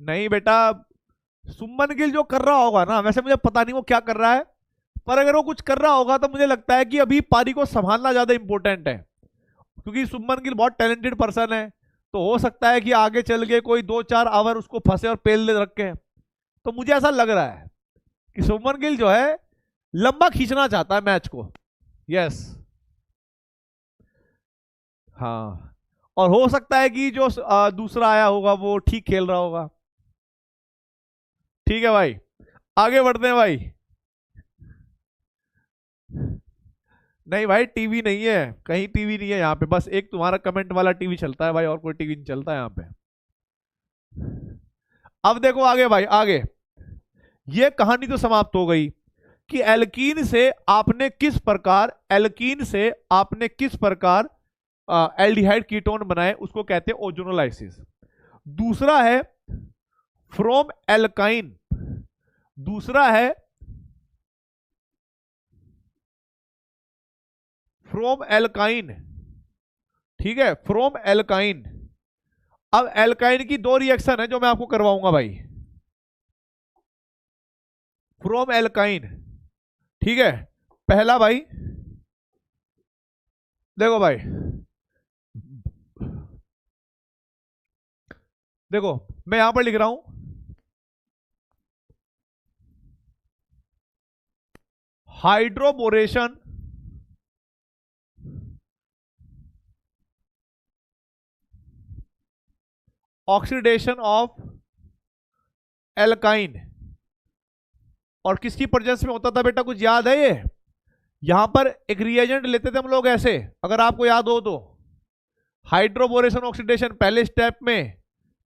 नहीं बेटा, सुमन गिल जो कर रहा होगा ना, वैसे मुझे पता नहीं वो क्या कर रहा है, पर अगर वो कुछ कर रहा होगा तो मुझे लगता है कि अभी पारी को संभालना ज्यादा इंपॉर्टेंट है, क्योंकि सुमन गिल बहुत टैलेंटेड पर्सन है। तो हो सकता है कि आगे चल के कोई 2-4 ओवर उसको फंसे और पेल ले रखे। तो मुझे ऐसा लग रहा है कि सुमन गिल जो है लंबा खींचना चाहता है मैच को। यस। हाँ, और हो सकता है कि जो दूसरा आया होगा वो ठीक खेल रहा होगा। ठीक है भाई, आगे बढ़ते हैं भाई। नहीं भाई, टीवी नहीं है, कहीं टीवी नहीं है यहाँ पे, बस एक तुम्हारा कमेंट वाला टीवी चलता है भाई, और कोई टीवी नहीं चलता है यहाँ पे। अब देखो आगे भाई, आगे ये कहानी तो समाप्त हो गई कि एल्कीन से आपने किस प्रकार एल्डिहाइड कीटोन बनाए, उसको कहते हैं ओजोनोलाइसिस। दूसरा है फ्रॉम एल्काइन, दूसरा है फ्रॉम एल्काइन। ठीक है, फ्रॉम एल्काइन। अब एल्काइन की दो रिएक्शन है जो मैं आपको करवाऊंगा भाई, फ्रॉम एल्काइन। ठीक है, पहला भाई देखो भाई, देखो मैं यहां पर लिख रहा हूं हाइड्रोबोरेशन ऑक्सीडेशन ऑफ एल्काइन। और किसकी प्रेजेंस में होता था बेटा, कुछ याद है ये? यहां पर एक रिएजेंट लेते थे हम लोग ऐसे, अगर आपको याद हो तो, हाइड्रोबोरेशन ऑक्सीडेशन पहले स्टेप में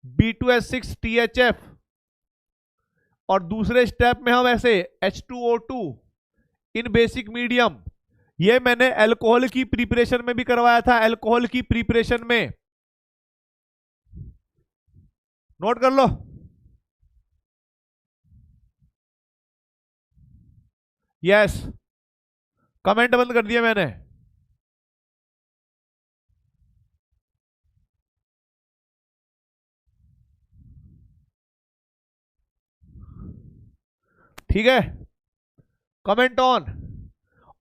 B2H6THF, और दूसरे स्टेप में हम ऐसे H2O2 इन बेसिक मीडियम। ये मैंने अल्कोहल की प्रिपरेशन में भी करवाया था, अल्कोहल की प्रिपरेशन में, नोट कर लो। यस, कमेंट बंद कर दिया मैंने। ठीक है, कमेंट ऑन।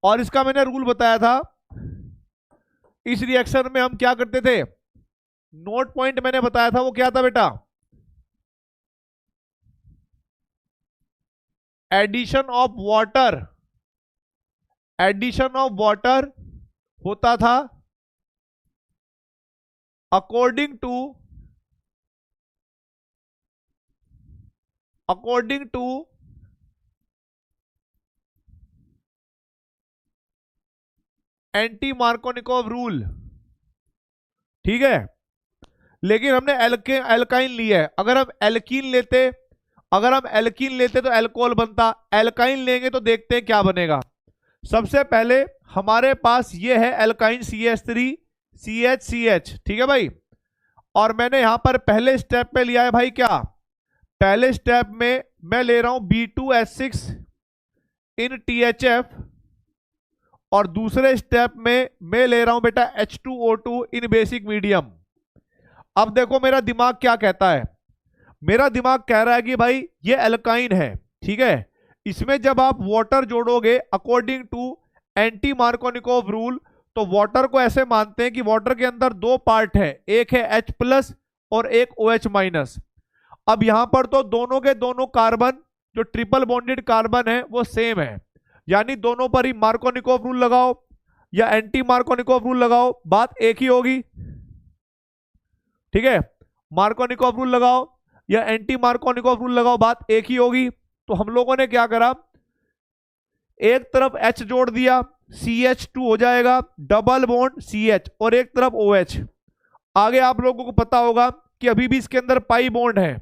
और इसका मैंने रूल बताया था, इस रिएक्शन में हम क्या करते थे, नोट पॉइंट मैंने बताया था, वो क्या था बेटा, addition of water, addition of water होता था according to anti Markovnikov rule. ठीक है, लेकिन हमने एल्काइन लिया है, अगर हम एल्कीन लेते तो एल्कोहल बनता, एल्काइन लेंगे तो देखते हैं क्या बनेगा। सबसे पहले हमारे पास ये है एल्काइन CH3 CH। ठीक है भाई, और मैंने यहां पर पहले स्टेप पे लिया है भाई क्या, पहले स्टेप में मैं ले रहा हूं B2H6 इन THF, और दूसरे स्टेप में मैं ले रहा हूं बेटा H2O2 इन बेसिक मीडियम। अब देखो मेरा दिमाग क्या कहता है, मेरा दिमाग कह रहा है कि भाई ये एल्काइन है, ठीक है, इसमें जब आप वाटर जोड़ोगे according to anti Markovnikov rule, तो वाटर को ऐसे मानते हैं कि वाटर के अंदर दो पार्ट है, एक है H+ और एक OH-। अब यहां पर तो दोनों के दोनों कार्बन, जो ट्रिपल बॉन्डेड कार्बन है वो सेम है, यानी दोनों पर ही मार्कोनिकोव रूल लगाओ या एंटी मार्कोनिकोव रूल लगाओ, बात एक ही होगी। ठीक है, मार्कोनिकोव रूल लगाओ या एंटी मार्कोनिकोव रूल लगाओ, बात एक ही होगी। तो हम लोगों ने क्या करा, एक तरफ H जोड़ दिया, CH2 हो जाएगा, डबल बॉन्ड CH और एक तरफ OH। आगे आप लोगों को पता होगा कि अभी भी इसके अंदर पाई बॉन्ड है,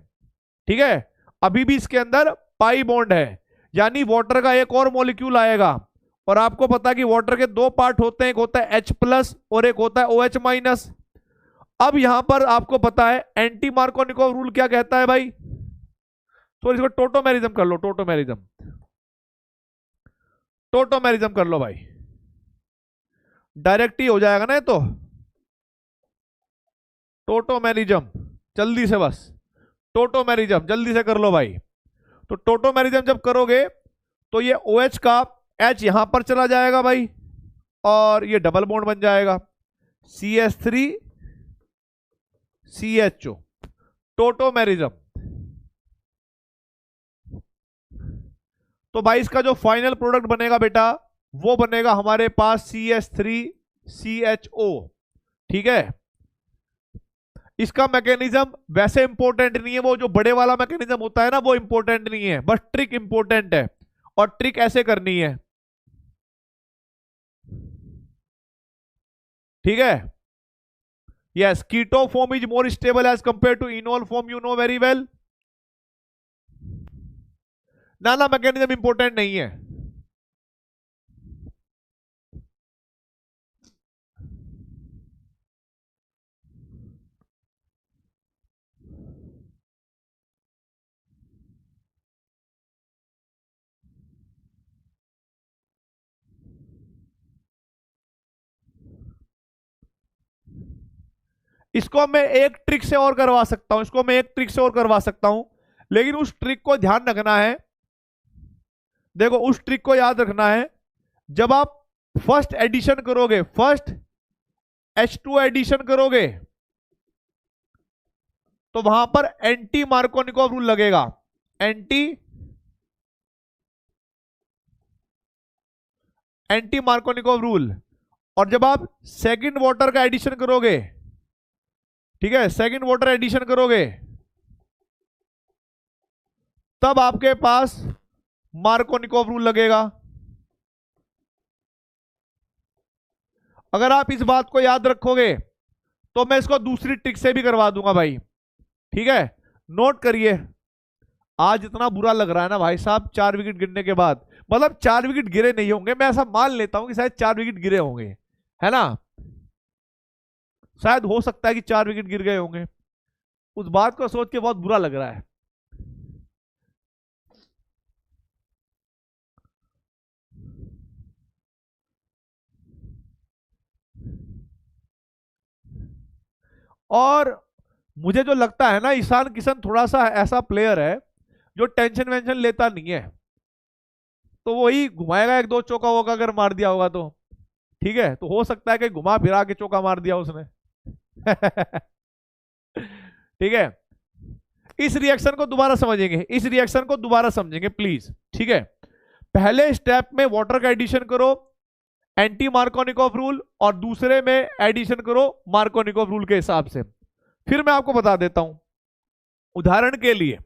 ठीक है, अभी भी इसके अंदर पाई बॉन्ड है, यानी वाटर का एक और मॉलिक्यूल आएगा। और आपको पता है कि वाटर के दो पार्ट होते हैं, एक होता है H+ और एक होता है OH-। अब यहां पर आपको पता है एंटी मार्कोनिकोव रूल क्या कहता है भाई, तो इसको टोटोमेरिज्म कर लो, टोटोमेरिज्म, टोटोमेरिज्म कर लो भाई, डायरेक्ट ही हो जाएगा ना ये तो। टोटोमेरिज्म जल्दी से, बस टोटोमेरिज्म जल्दी से कर लो भाई। तो टोटोमेरिज्म जब करोगे तो ये OH का H यहां पर चला जाएगा भाई, और ये डबल बॉन्ड बन जाएगा CH3 CHO, टोटोमेरिज्म। तो भाई इसका जो फाइनल प्रोडक्ट बनेगा बेटा, वो बनेगा हमारे पास CH3 CHO, ठीक है। इसका मैकेनिज्म वैसे इंपॉर्टेंट नहीं है, वो जो बड़े वाला मैकेनिज्म होता है ना, वो इंपॉर्टेंट नहीं है, बस ट्रिक इंपॉर्टेंट है, और ट्रिक ऐसे करनी है, ठीक है। Yes, keto form is more stable as compare to enol form, you know very well. ना मैकेनिज्म इंपॉर्टेंट नहीं है। इसको मैं एक ट्रिक से और करवा सकता हूं, इसको मैं एक ट्रिक से और करवा सकता हूं, लेकिन उस ट्रिक को ध्यान रखना है। देखो उस ट्रिक को याद रखना है, जब आप फर्स्ट एडिशन करोगे, फर्स्ट H2 एडिशन करोगे, तो वहां पर एंटी मार्कोनिकोव रूल लगेगा, एंटी मार्कोनिकोव रूल। और जब आप सेकंड वाटर का एडिशन करोगे, ठीक है, सेकंड वाटर एडिशन करोगे, तब आपके पास मार्कोनिकोव रूल लगेगा। अगर आप इस बात को याद रखोगे तो मैं इसको दूसरी ट्रिक से भी करवा दूंगा भाई, ठीक है। नोट करिए, आज इतना बुरा लग रहा है ना भाई साहब, 4 विकेट गिरने के बाद, मतलब 4 विकेट गिरे नहीं होंगे, मैं ऐसा मान लेता हूं कि शायद 4 विकेट गिरे होंगे, है ना, शायद हो सकता है कि 4 विकेट गिर गए होंगे। उस बात को सोच के बहुत बुरा लग रहा है। और मुझे जो लगता है ना, ईशान किशन थोड़ा सा ऐसा प्लेयर है जो टेंशन वेंशन लेता नहीं है, तो वही घुमाएगा, एक दो चौका वोका अगर मार दिया होगा तो, ठीक है, तो हो सकता है कि घुमा फिरा के चौका मार दिया उसने। ठीक है, इस रिएक्शन को दोबारा समझेंगे, इस रिएक्शन को दोबारा समझेंगे प्लीज, ठीक है। पहले स्टेप में वाटर का एडिशन करो एंटी मार्कोनिकोव रूल, और दूसरे में एडिशन करो मार्कोनिकोव रूल के हिसाब से। फिर मैं आपको बता देता हूं, उदाहरण के लिए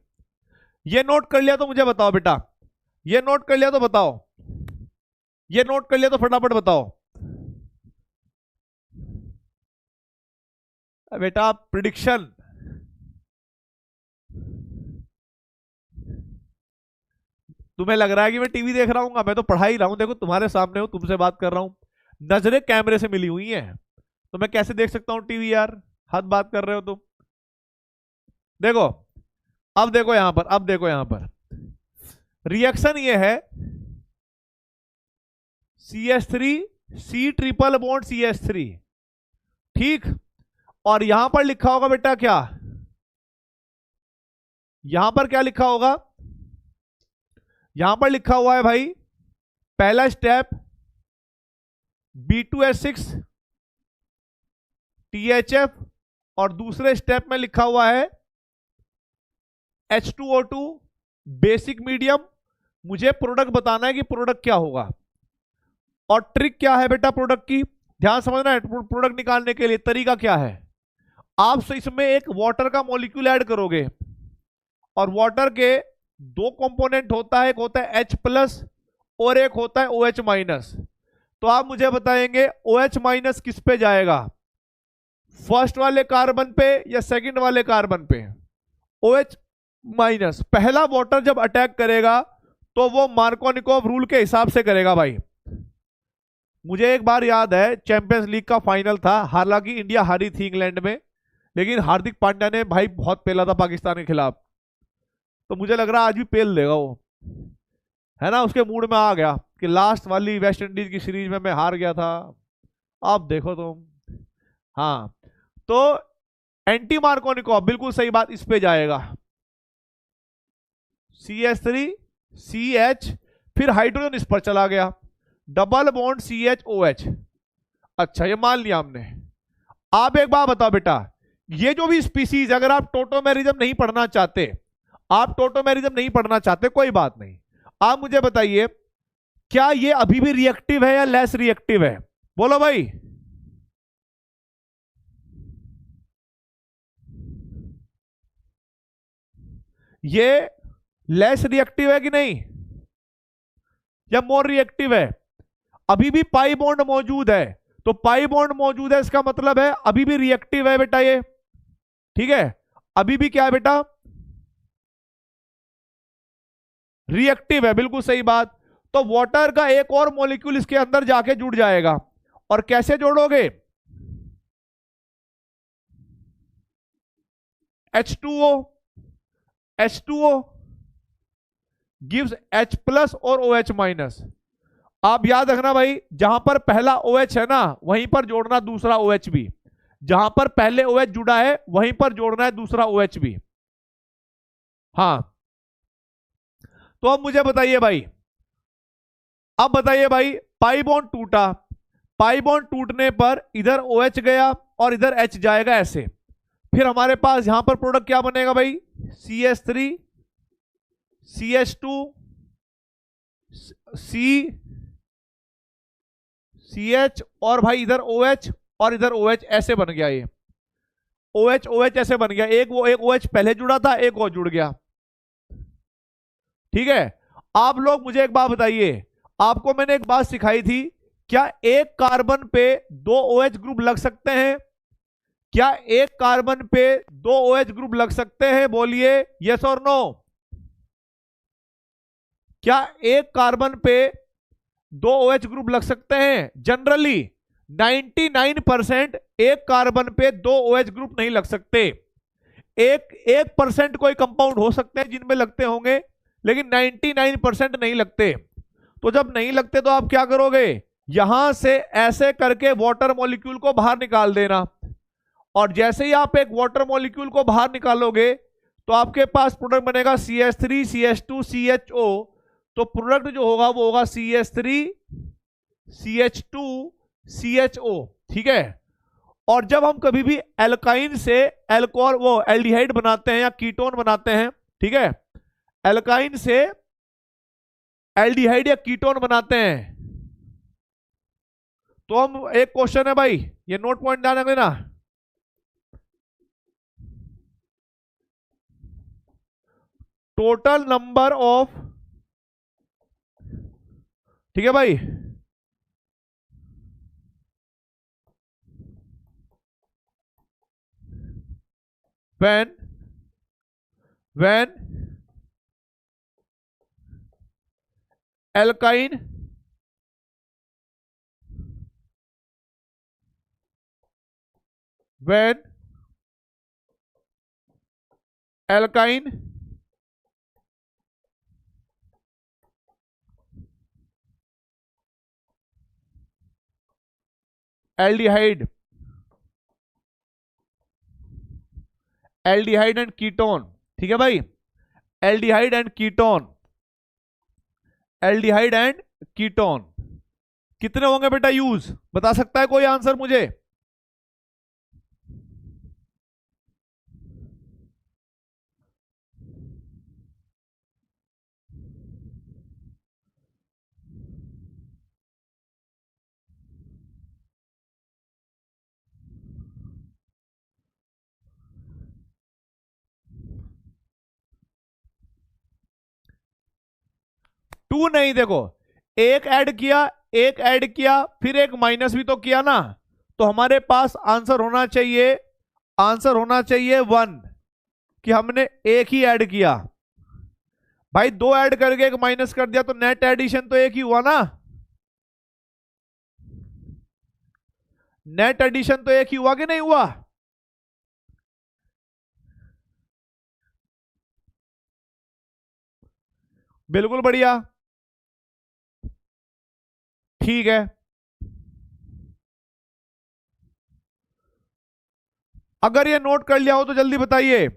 ये नोट कर लिया तो मुझे बताओ बेटा, ये नोट कर लिया तो बताओ, ये नोट कर लिया तो फटाफट बताओ बेटा, प्रिडिक्शन। तुम्हें लग रहा है कि मैं टीवी देख रहा हूँ? मैं तो पढ़ा ही रहा हूं, देखो तुम्हारे सामने हूं, तुमसे बात कर रहा हूं, नजरें कैमरे से मिली हुई हैं, तो मैं कैसे देख सकता हूं टीवी यार, हद बात कर रहे हो तुम। देखो, अब देखो यहां पर, अब देखो यहां पर रिएक्शन ये है, CH3 C triple bond CH3, ठीक। और यहां पर लिखा होगा बेटा क्या, यहां पर क्या लिखा होगा, यहां पर लिखा हुआ है भाई, पहला स्टेप B2H6 THF, और दूसरे स्टेप में लिखा हुआ है H2O2 बेसिक मीडियम। मुझे प्रोडक्ट बताना है कि प्रोडक्ट क्या होगा, और ट्रिक क्या है बेटा प्रोडक्ट की, ध्यान समझना है। प्रोडक्ट निकालने के लिए तरीका क्या है, आप इसमें एक वाटर का मॉलिक्यूल ऐड करोगे, और वाटर के दो कंपोनेंट होता है, एक होता है H+ और एक होता है OH-। तो आप मुझे बताएंगे OH माइनस किस पे जाएगा, फर्स्ट वाले कार्बन पे या सेकंड वाले कार्बन पे? OH minus. पहला वाटर जब अटैक करेगा तो वो मार्कोनिकोव रूल के हिसाब से करेगा भाई। मुझे एक बार याद है, चैंपियंस लीग का फाइनल था, हालांकि इंडिया हारी थी इंग्लैंड में, लेकिन हार्दिक पांड्या ने भाई बहुत पेला था पाकिस्तान के खिलाफ, तो मुझे लग रहा आज भी पेल देगा वो, है ना। उसके मूड में आ गया कि लास्ट वाली वेस्ट इंडीज की सीरीज में मैं हार गया था, अब देखो तुम। हाँ, तो एंटी मार्कोनिकोव, बिल्कुल सही बात, इस पे जाएगा। CH3 CH, फिर हाइड्रोजन इस पर चला गया, डबल बॉन्ड CHOH। अच्छा, ये मान लिया हमने। आप एक बात बताओ बेटा, ये जो भी स्पीसीज, अगर आप टोटोमेरिज्म नहीं पढ़ना चाहते, आप टोटोमेरिज्म नहीं पढ़ना चाहते, कोई बात नहीं, आप मुझे बताइए क्या ये अभी भी रिएक्टिव है या लेस रिएक्टिव है? बोलो भाई। ये लेस रिएक्टिव है कि नहीं, या मोर रिएक्टिव है? अभी भी पाई बॉन्ड मौजूद है, तो पाई बॉन्ड मौजूद है इसका मतलब है अभी भी रिएक्टिव है बेटा ये, ठीक है। अभी भी क्या है बेटा, रिएक्टिव है, बिल्कुल सही बात। तो वाटर का एक और मॉलिक्यूल इसके अंदर जाके जुड़ जाएगा, और कैसे जोड़ोगे? H2O, H2O gives H plus और OH माइनस। आप याद रखना भाई, जहां पर पहला OH है ना, वहीं पर जोड़ना दूसरा OH भी, जहां पर पहले OH जुड़ा है वहीं पर जोड़ना है दूसरा OH भी। हाँ, तो अब मुझे बताइए भाई, अब बताइए भाई, पाई बॉन्ड टूटा, पाई बॉन्ड टूटने पर इधर OH गया और इधर H जाएगा ऐसे, फिर हमारे पास यहां पर प्रोडक्ट क्या बनेगा भाई, CH3 CH2 CH, और भाई इधर OH और इधर OH, ऐसे बन गया ये OH OH ऐसे बन गया, एक OH पहले जुड़ा था, एक और जुड़ गया, ठीक है। आप लोग मुझे एक बात बताइए, आपको मैंने एक बात सिखाई थी, क्या एक कार्बन पे दो OH ग्रुप लग सकते हैं? क्या एक कार्बन पे दो OH ग्रुप लग सकते हैं? बोलिए यस और नो। क्या एक कार्बन पे दो OH ग्रुप लग सकते हैं? जनरली 99% एक कार्बन पे दो OH ग्रुप नहीं लग सकते। एक 1% कोई कंपाउंड हो सकते हैं जिनमें लगते होंगे, लेकिन 99% नहीं लगते। तो जब नहीं लगते तो आप क्या करोगे, यहां से ऐसे करके वाटर मॉलिक्यूल को बाहर निकाल देना, और जैसे ही आप एक वाटर मॉलिक्यूल को बाहर निकालोगे तो आपके पास प्रोडक्ट बनेगा CH3 CH2 CHO। तो प्रोडक्ट जो होगा वो होगा CH3 CH2 CHO, ठीक है। और जब हम कभी भी एल्काइन से एल्कोहल, वो एल्डिहाइड बनाते हैं या कीटोन बनाते हैं, ठीक है, एल्काइन से एल्डिहाइड या कीटोन बनाते हैं, तो हम, एक क्वेश्चन है भाई, ये नोट पॉइंट ध्यान रखना, टोटल नंबर ऑफ, ठीक है भाई, when alkyne when alkyne aldehyde aldehyde and ketone, ठीक है भाई, aldehyde and ketone, aldehyde and ketone कितने होंगे बेटा यूज, बता सकता है कोई आंसर मुझे? टू नहीं, देखो, एक ऐड किया, एक ऐड किया फिर एक माइनस भी तो किया ना, तो हमारे पास आंसर होना चाहिए, आंसर होना चाहिए 1, कि हमने एक ही ऐड किया। भाई दो ऐड करके एक माइनस कर दिया तो नेट एडिशन तो एक ही हुआ ना, नेट एडिशन तो एक ही हुआ कि नहीं हुआ? बिल्कुल बढ़िया, ठीक है। अगर ये नोट कर लिया हो तो जल्दी बताइए।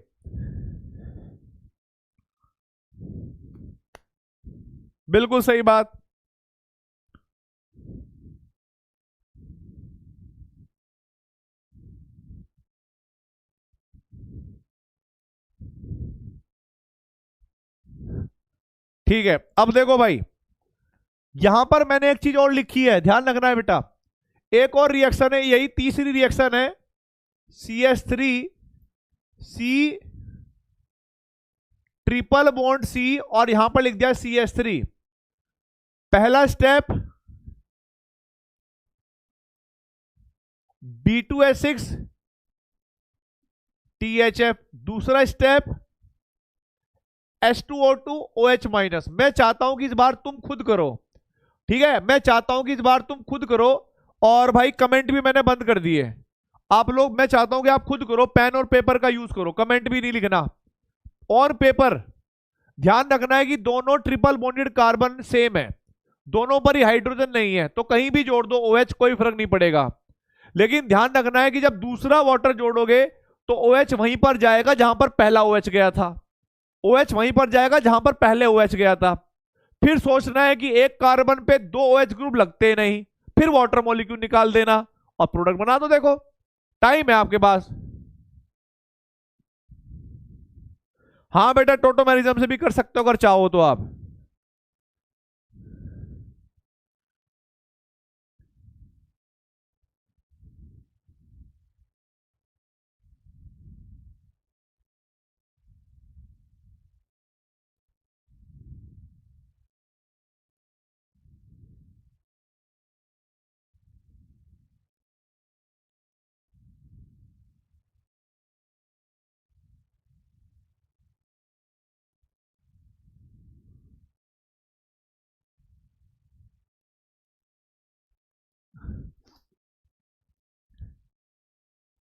बिल्कुल सही बात। ठीक है, अब देखो भाई, यहां पर मैंने एक चीज और लिखी है, ध्यान रखना है बेटा। एक और रिएक्शन है, यही तीसरी रिएक्शन है, CH3 C triple bond C, और यहां पर लिख दिया CH3। पहला स्टेप B2H6 THF, दूसरा स्टेप H2O2 OH माइनस। मैं चाहता हूं कि इस बार तुम खुद करो, ठीक है, मैं चाहता हूं कि इस बार तुम खुद करो। और भाई कमेंट भी मैंने बंद कर दिए, आप लोग, मैं चाहता हूं कि आप खुद करो, पेन और पेपर का यूज करो, कमेंट भी नहीं लिखना। और पेपर ध्यान रखना है कि दोनों ट्रिपल बॉन्डेड कार्बन सेम है, दोनों पर ही हाइड्रोजन नहीं है, तो कहीं भी जोड़ दो OH, कोई फर्क नहीं पड़ेगा। लेकिन ध्यान रखना है कि जब दूसरा वाटर जोड़ोगे तो OH वहीं पर जाएगा जहां पर पहला OH गया था, OH वहीं पर जाएगा जहां पर पहले OH गया था। फिर सोचना है कि एक कार्बन पे दो OH ग्रुप लगते नहीं, फिर वाटर मॉलिक्यूल निकाल देना और प्रोडक्ट बना दो। देखो टाइम है आपके पास। हाँ बेटा, टोटोमेरिज्म से भी कर सकते हो अगर चाहो तो आप।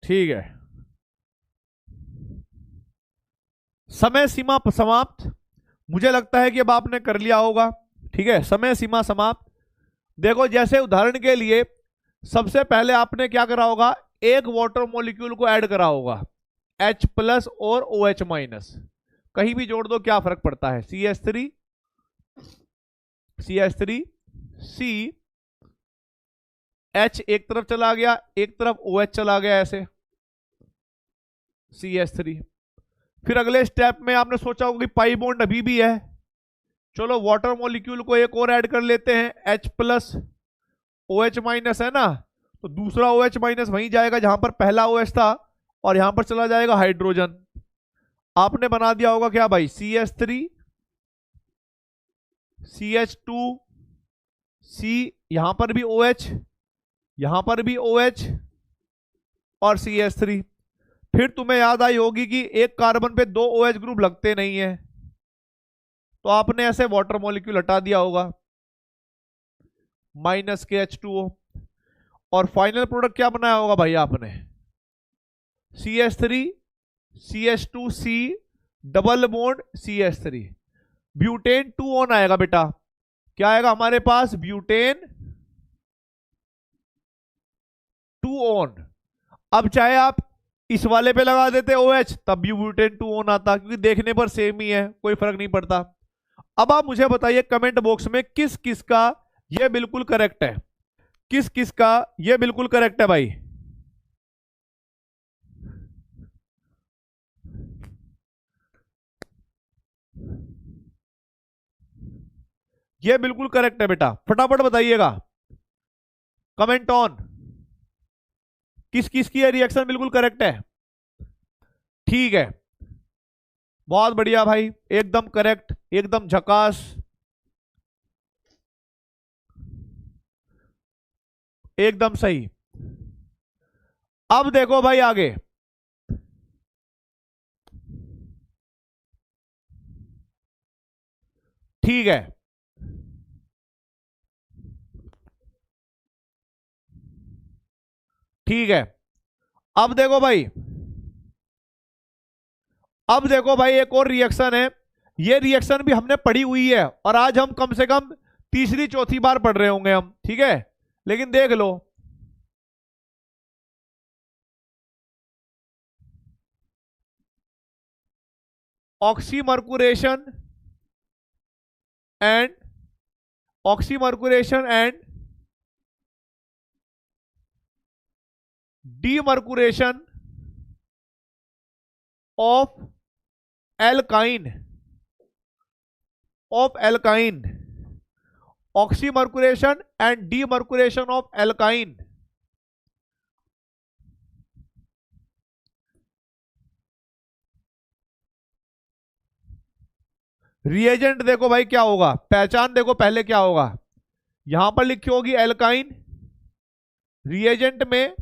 ठीक है, समय सीमा समाप्त। मुझे लगता है कि अब आपने कर लिया होगा, ठीक है, समय सीमा समाप्त। देखो जैसे उदाहरण के लिए सबसे पहले आपने क्या करा होगा, एक वाटर मॉलिक्यूल को ऐड करा होगा, H प्लस और OH माइनस, कहीं भी जोड़ दो क्या फर्क पड़ता है, CH3 C H एक तरफ चला गया, एक तरफ OH चला गया, ऐसे CH3। फिर अगले स्टेप में आपने सोचा होगा कि पाई बॉन्ड अभी भी है, चलो वाटर मॉलिक्यूल को एक और ऐड कर लेते हैं, H प्लस OH माइनस है ना, तो दूसरा OH माइनस वहीं जाएगा जहां पर पहला OH था, और यहां पर चला जाएगा हाइड्रोजन। आपने बना दिया होगा क्या भाई, CH3 CH2 C, यहां पर भी OH, यहां पर भी OH और CH3। फिर तुम्हें याद आई होगी कि एक कार्बन पे दो OH ग्रुप लगते नहीं है, तो आपने ऐसे वाटर मॉलिक्यूल हटा दिया होगा, माइनस के H2O, और फाइनल प्रोडक्ट क्या बनाया होगा भाई आपने, CH3 CH2C double bond CH3, butane 2 on आएगा बेटा। क्या आएगा हमारे पास, ब्यूटेन 2 ऑन। अब चाहे आप इस वाले पे लगा देते OH, तब भी ब्यूटेन 2 ऑन आता, क्योंकि देखने पर सेम ही है, कोई फर्क नहीं पड़ता। अब आप मुझे बताइए कमेंट बॉक्स में किस किस का ये बिल्कुल करेक्ट है, किस किस का ये बिल्कुल करेक्ट है भाई। ये बिल्कुल करेक्ट है बेटा, फटाफट बताइएगा, कमेंट ऑन, किस किस की रिएक्शन बिल्कुल करेक्ट है। ठीक है, बहुत बढ़िया भाई, एकदम करेक्ट, एकदम झकास। एकदम सही। अब देखो भाई आगे, ठीक है, ठीक है। अब देखो भाई, अब देखो भाई एक और रिएक्शन है। ये रिएक्शन भी हमने पढ़ी हुई है और आज हम कम से कम तीसरी चौथी बार पढ़ रहे होंगे हम, ठीक है, लेकिन देख लो। Oxymercuration and oxymercuration and demercuration of alkyne, of alkyne, oxymercuration and demercuration of alkyne. Reagent देखो भाई क्या होगा, पहचान देखो पहले क्या होगा, यहां पर लिखी होगी एल्काइन, रिएजेंट में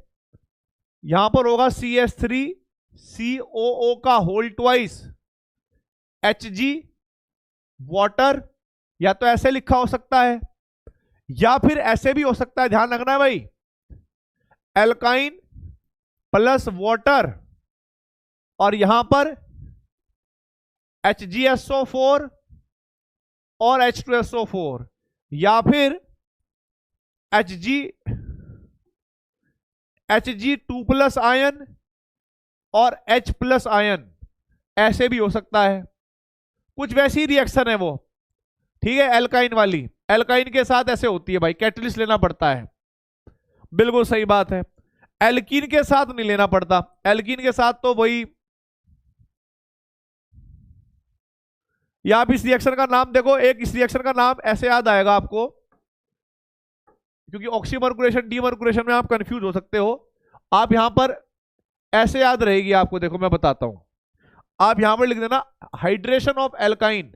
यहां पर होगा CH3COO का होल ट्वाइस Hg वाटर, या तो ऐसे लिखा हो सकता है या फिर ऐसे भी हो सकता है, ध्यान रखना है भाई, एल्काइन प्लस वाटर और यहां पर HgSO4 और H2SO4, या फिर Hg2 प्लस आयन और H प्लस आयन, ऐसे भी हो सकता है। कुछ वैसी रिएक्शन है वो, ठीक है, एल्काइन वाली, एल्काइन के साथ ऐसे होती है भाई, कैटलिस्ट लेना पड़ता है, बिल्कुल सही बात है। एल्कीन के साथ नहीं लेना पड़ता, एल्कीन के साथ तो वही, या आप इस रिएक्शन का नाम देखो, एक इस रिएक्शन का नाम ऐसे याद आएगा आपको, क्योंकि ऑक्सीमर्कुरेशन डीमर्कुरेशन में आप कंफ्यूज हो सकते हो, आप यहां पर ऐसे याद रहेगी आपको, देखो मैं बताता हूं, आप यहां पर लिख देना हाइड्रेशन ऑफ एल्काइन,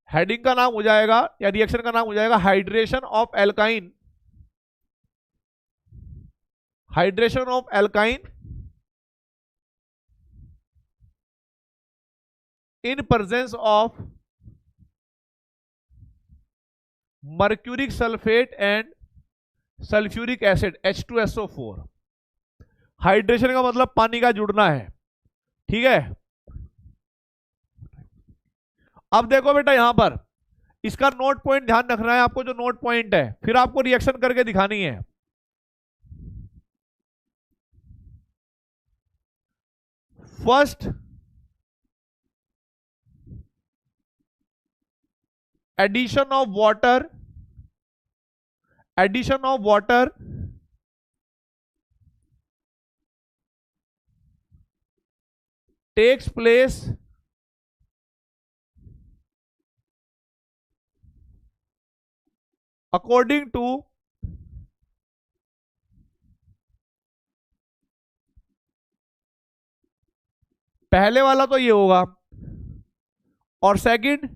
हेडिंग का नाम हो जाएगा या रिएक्शन का नाम हो जाएगा hydration of alkyne, hydration of alkyne in presence of mercuric sulphate and sulphuric acid H2SO4। Hydration का मतलब पानी का जुड़ना है, ठीक है। अब देखो बेटा यहां पर इसका नोट पॉइंट ध्यान रखना है आपको, जो नोट पॉइंट है फिर आपको रिएक्शन करके दिखानी है। First addition of water, addition of water takes place according to पहले वाला तो ये होगा, और सेकंड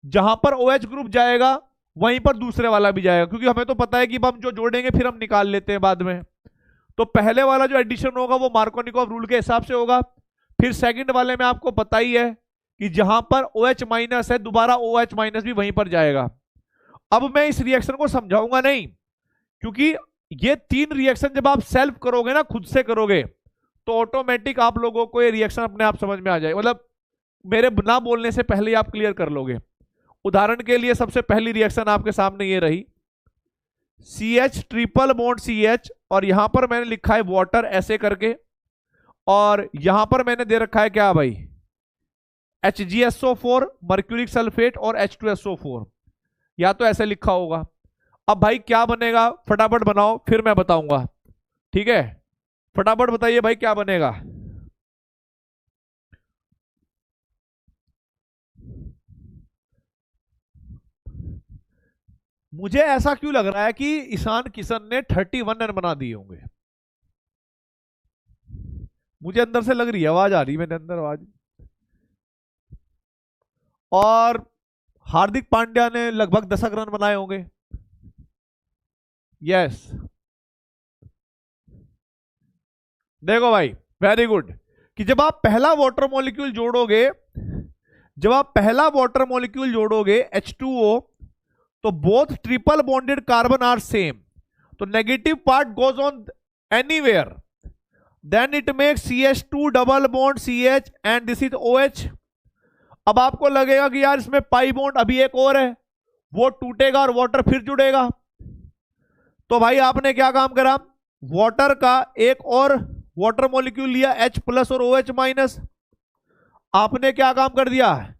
जहां पर OH ग्रुप जाएगा वहीं पर दूसरे वाला भी जाएगा, क्योंकि हमें तो पता है कि हम जो जोड़ेंगे फिर हम निकाल लेते हैं बाद में। तो पहले वाला जो एडिशन होगा वो मार्कोनिकॉफ रूल के हिसाब से होगा, फिर सेकंड वाले में आपको पता ही है कि जहां पर OH माइनस है दोबारा OH माइनस भी वहीं पर जाएगा। अब मैं इस रिएक्शन को समझाऊंगा नहीं, क्योंकि ये तीन रिएक्शन जब आप सेल्फ करोगे ना, खुद से करोगे, तो ऑटोमेटिक आप लोगों को ये रिएक्शन अपने आप समझ में आ जाए, मतलब मेरे ना बोलने से पहले आप क्लियर कर लोगे। उदाहरण के लिए सबसे पहली रिएक्शन आपके सामने ये रही, CH ट्रिपल बॉन्ड CH, और यहां पर मैंने लिखा है वाटर ऐसे करके, और यहां पर मैंने दे रखा है क्या भाई, HgSO4 मर्क्यूरिक सल्फेट और H2SO4, या तो ऐसे लिखा होगा। अब भाई क्या बनेगा, फटाफट बनाओ फिर मैं बताऊंगा, ठीक है, फटाफट बताइए भाई क्या बनेगा। मुझे ऐसा क्यों लग रहा है कि ईशान किशन ने 31 रन बना दिए होंगे, मुझे अंदर से लग रही है, आवाज आ रही है मेरे अंदर आवाज। और हार्दिक पांड्या ने लगभग 10 रन बनाए होंगे। यस, देखो भाई, वेरी गुड। कि जब आप पहला वाटर मॉलिक्यूल जोड़ोगे, जब आप पहला वाटर मॉलिक्यूल जोड़ोगे H2O, तो both triple bonded carbon are same, तो negative part goes on anywhere, then it makes CH2 double bond CH and this is OH। अब आपको लगेगा कि यार इसमें पाई बॉन्ड अभी एक और है, वो टूटेगा और वाटर फिर जुड़ेगा। तो भाई आपने क्या काम करा, वाटर का एक और वाटर मॉलिक्यूल लिया H प्लस और OH माइनस, आपने क्या काम कर दिया,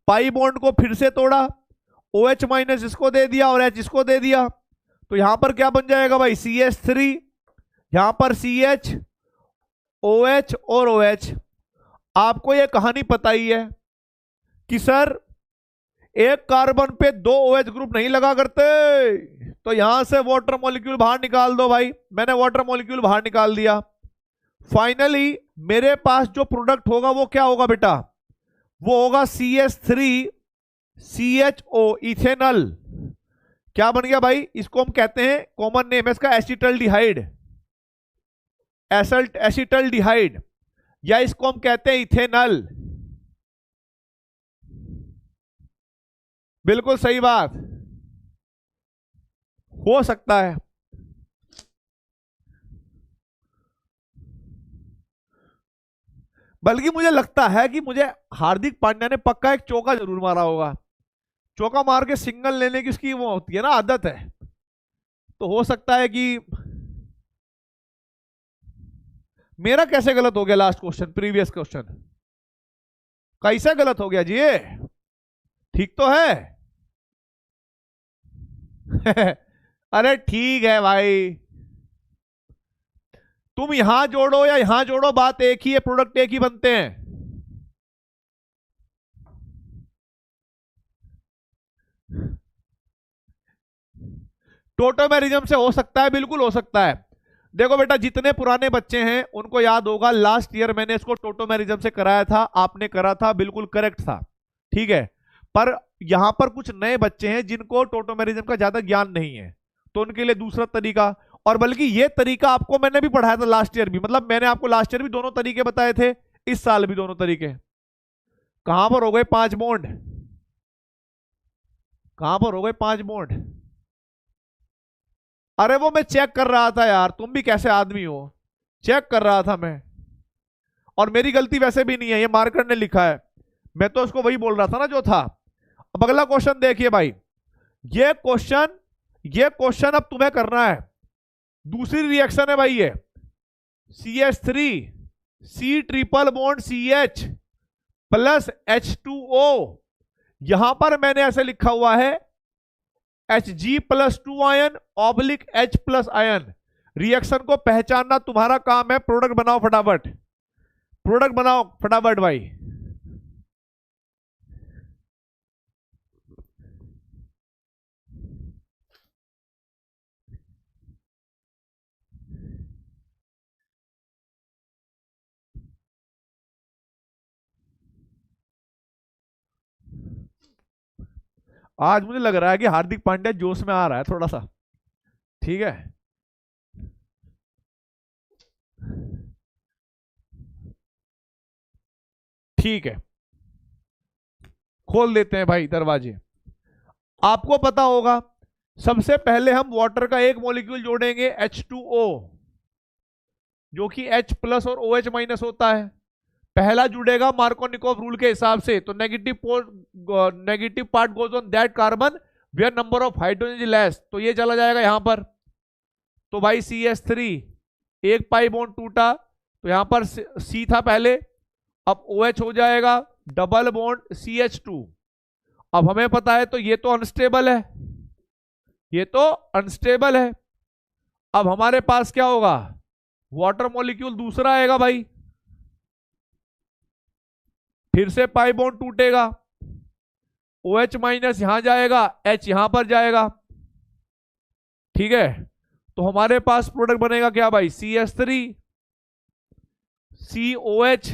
पाई बॉन्ड को फिर से तोड़ा, OH माइनस इसको दे दिया और H इसको दे दिया, तो यहां पर क्या बन जाएगा भाई, CH3, यहां पर CH, OH और OH। आपको यह कहानी पता ही है कि सर एक कार्बन पे 2 OH ग्रुप नहीं लगा करते, तो यहां से वाटर मॉलिक्यूल बाहर निकाल दो भाई। मैंने वाटर मॉलिक्यूल बाहर निकाल दिया। फाइनली मेरे पास जो प्रोडक्ट होगा वो क्या होगा बेटा, वो होगा CH3CHO, इथेनॉल। क्या बन गया भाई, इसको हम कहते हैं, कॉमन नेम है इसका एसिटल्डिहाइड, एसिटल्डिहाइड, या इसको हम कहते हैं इथेनॉल। बिल्कुल सही बात, हो सकता है। बल्कि मुझे लगता है कि मुझे हार्दिक पांड्या ने पक्का एक चौका जरूर मारा होगा, चौका मार के सिंगल लेने की उसकी वो होती है ना, आदत है। तो हो सकता है कि मेरा कैसे गलत हो गया लास्ट क्वेश्चन, प्रीवियस क्वेश्चन कैसे गलत हो गया जी, ये ठीक तो है? अरे ठीक है भाई, तुम यहां जोड़ो या यहां जोड़ो, बात एक ही है, प्रोडक्ट एक ही बनते हैं। टोटोमेरिज्म से हो सकता है, बिल्कुल हो सकता है। देखो बेटा, जितने पुराने बच्चे हैं उनको याद होगा, लास्ट ईयर मैंने इसको टोटोमेरिज्म से कराया था, आपने करा था, बिल्कुल करेक्ट था, ठीक है। पर यहां पर कुछ नए बच्चे हैं जिनको टोटोमेरिज्म का ज्यादा ज्ञान नहीं है, तो उनके लिए दूसरा तरीका, और बल्कि ये तरीका आपको मैंने भी पढ़ाया था लास्ट ईयर भी, मतलब मैंने आपको लास्ट ईयर भी दोनों तरीके बताए थे, इस साल भी दोनों तरीके। कहां पर हो गए 5 बॉन्ड, कहां पर हो गए 5 बॉन्ड? अरे वो मैं चेक कर रहा था यार, तुम भी कैसे आदमी हो, चेक कर रहा था मैं, और मेरी गलती वैसे भी नहीं है, ये मार्कर ने लिखा है, मैं तो उसको वही बोल रहा था ना जो था। अब अगला क्वेश्चन देखिए भाई, ये क्वेश्चन अब तुम्हें करना है, दूसरी रिएक्शन है भाई ये, CH3 C triple bond CH plus H2O, यहां पर मैंने ऐसे लिखा हुआ है Hg plus 2 ion oblique H plus ion. Reaction को पहचानना तुम्हारा काम है, प्रोडक्ट बनाओ फटाफट, प्रोडक्ट बनाओ फटाफट भाई। आज मुझे लग रहा है कि हार्दिक पांड्या जोश में आ रहा है थोड़ा सा, ठीक है। ठीक है, खोल देते हैं भाई दरवाजे। आपको पता होगा, सबसे पहले हम वाटर का एक मॉलिक्यूल जोड़ेंगे H2O, जो कि H प्लस और OH माइनस होता है। पहला जुड़ेगा मार्कोनिकोव रूल के हिसाब से, तो negative part goes on that carbon where number of hydrogen is less, तो ये चला जाएगा यहां पर। तो भाई CH3 एक पाई बॉन्ड टूटा, तो यहां पर C था पहले, अब OH हो जाएगा डबल बॉन्ड CH2। अब हमें पता है, तो ये तो अनस्टेबल है, ये तो अनस्टेबल है। अब हमारे पास क्या होगा, वाटर मॉलिक्यूल दूसरा आएगा भाई, फिर से पाई बॉन्ड टूटेगा, OH माइनस यहां जाएगा, H यहां पर जाएगा, ठीक है। तो हमारे पास प्रोडक्ट बनेगा क्या भाई, CH3 COH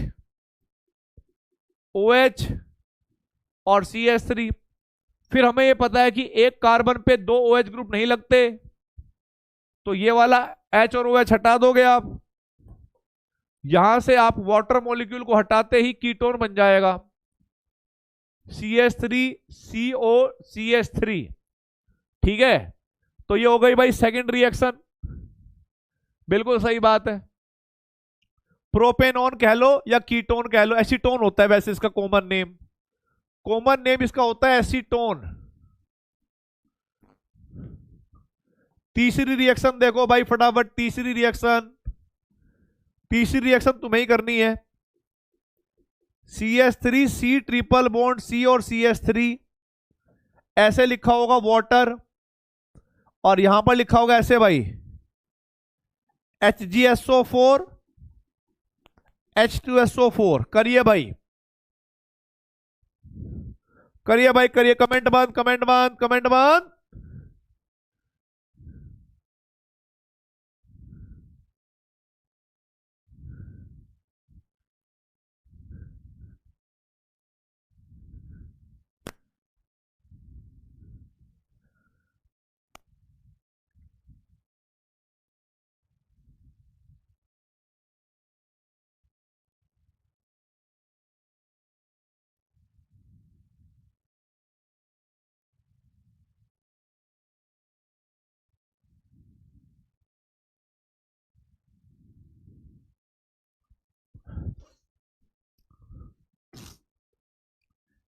OH और CH3। फिर हमें यह पता है कि एक कार्बन पे दो OH ग्रुप नहीं लगते, तो ये वाला H और OH हटा दोगे आप। यहां से आप वाटर मॉलिक्यूल को हटाते ही कीटोन बन जाएगा CH3COCH3। ठीक है, तो ये हो गई भाई सेकंड रिएक्शन। बिल्कुल सही बात है। प्रोपेनॉन कह लो या कीटोन कह लो, एसीटोन होता है वैसे इसका कॉमन नेम इसका होता है एसीटोन। तीसरी रिएक्शन देखो भाई फटाफट, तीसरी रिएक्शन तुम्हें ही करनी है। CH3 C triple bond C और CH3, ऐसे लिखा होगा वाटर, और यहां पर लिखा होगा ऐसे भाई HgSO4 H2SO4। करिए भाई, करिए, कमेंट बंद।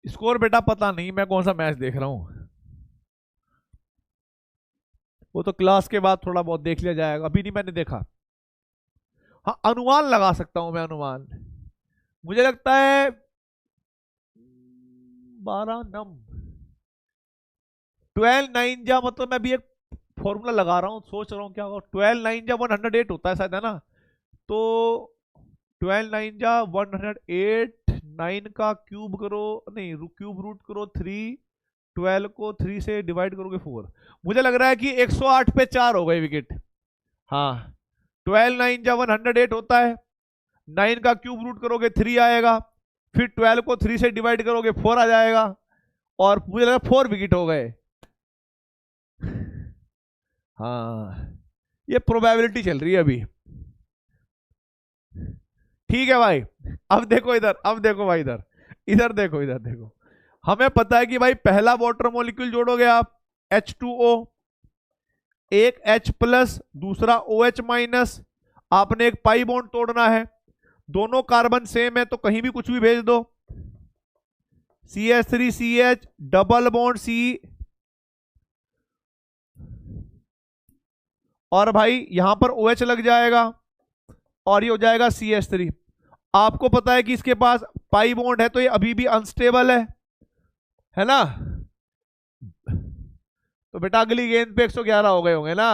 स्कोर बेटा पता नहीं, मैं कौन सा मैच देख रहा हूं, वो तो क्लास के बाद थोड़ा बहुत देख लिया जाएगा, अभी नहीं मैंने देखा। हाँ, अनुमान लगा सकता हूं मैं, अनुमान मुझे लगता है 12 नम 12 9 जा, मतलब मैं भी एक फॉर्मूला लगा रहा हूं, सोच रहा हूं क्या होगा। 12 9 जा 108 होता है शायद, है ना? तो 12 9 जा 108, 9 का क्यूब करो, नहीं क्यूब रूट करो 3, 12 को 3 से डिवाइड करोगे 4। मुझे लग रहा है कि 108 पे 4 हो गए विकेट। हाँ, 12 9 जा 108 होता है, 9 का क्यूब रूट करोगे 3 आएगा, फिर 12 को 3 से डिवाइड करोगे 4 आ जाएगा, और मुझे लगा 4 विकेट हो गए। हाँ, ये प्रोबेबिलिटी चल रही है अभी। ठीक है भाई, अब देखो इधर, अब देखो भाई इधर देखो। हमें पता है कि भाई पहला वाटर मॉलिक्यूल जोड़ोगे आप H2O, एक H प्लस दूसरा OH माइनस, आपने एक पाई बॉन्ड तोड़ना है, दोनों कार्बन सेम है तो कहीं भी कुछ भी भेज दो। CH3CH डबल बॉन्ड C, और भाई यहां पर OH लग जाएगा, और ये हो जाएगा CH3। आपको पता है कि इसके पास पाई बॉन्ड है तो ये अभी भी अनस्टेबल है ना? तो बेटा अगली गेंद पे 111 हो गए होंगे ना?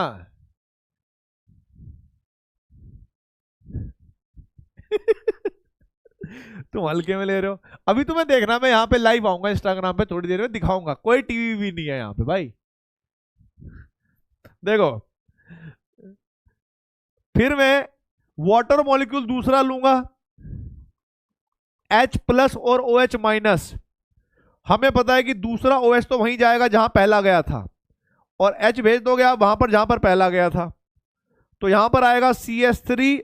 तुम हल्के में ले रहे हो। अभी तुम्हें देखना, मैं यहाँ पे लाइव आऊंगा इंस्टाग्राम पे, थोड़ी देर में दिखाऊंगा, कोई टीवी भी नहीं है यहाँ पे भाई। देखो, फिर मैं वाटर मॉलिक्यूल दूसरा लूंगा H प्लस और OH माइनस। हमें पता है कि दूसरा OH तो वहीं जाएगा जहां पहला गया था, और H भेज दोगे आप वहां पर जहां पर पहला गया था, तो यहां पर आएगा CH3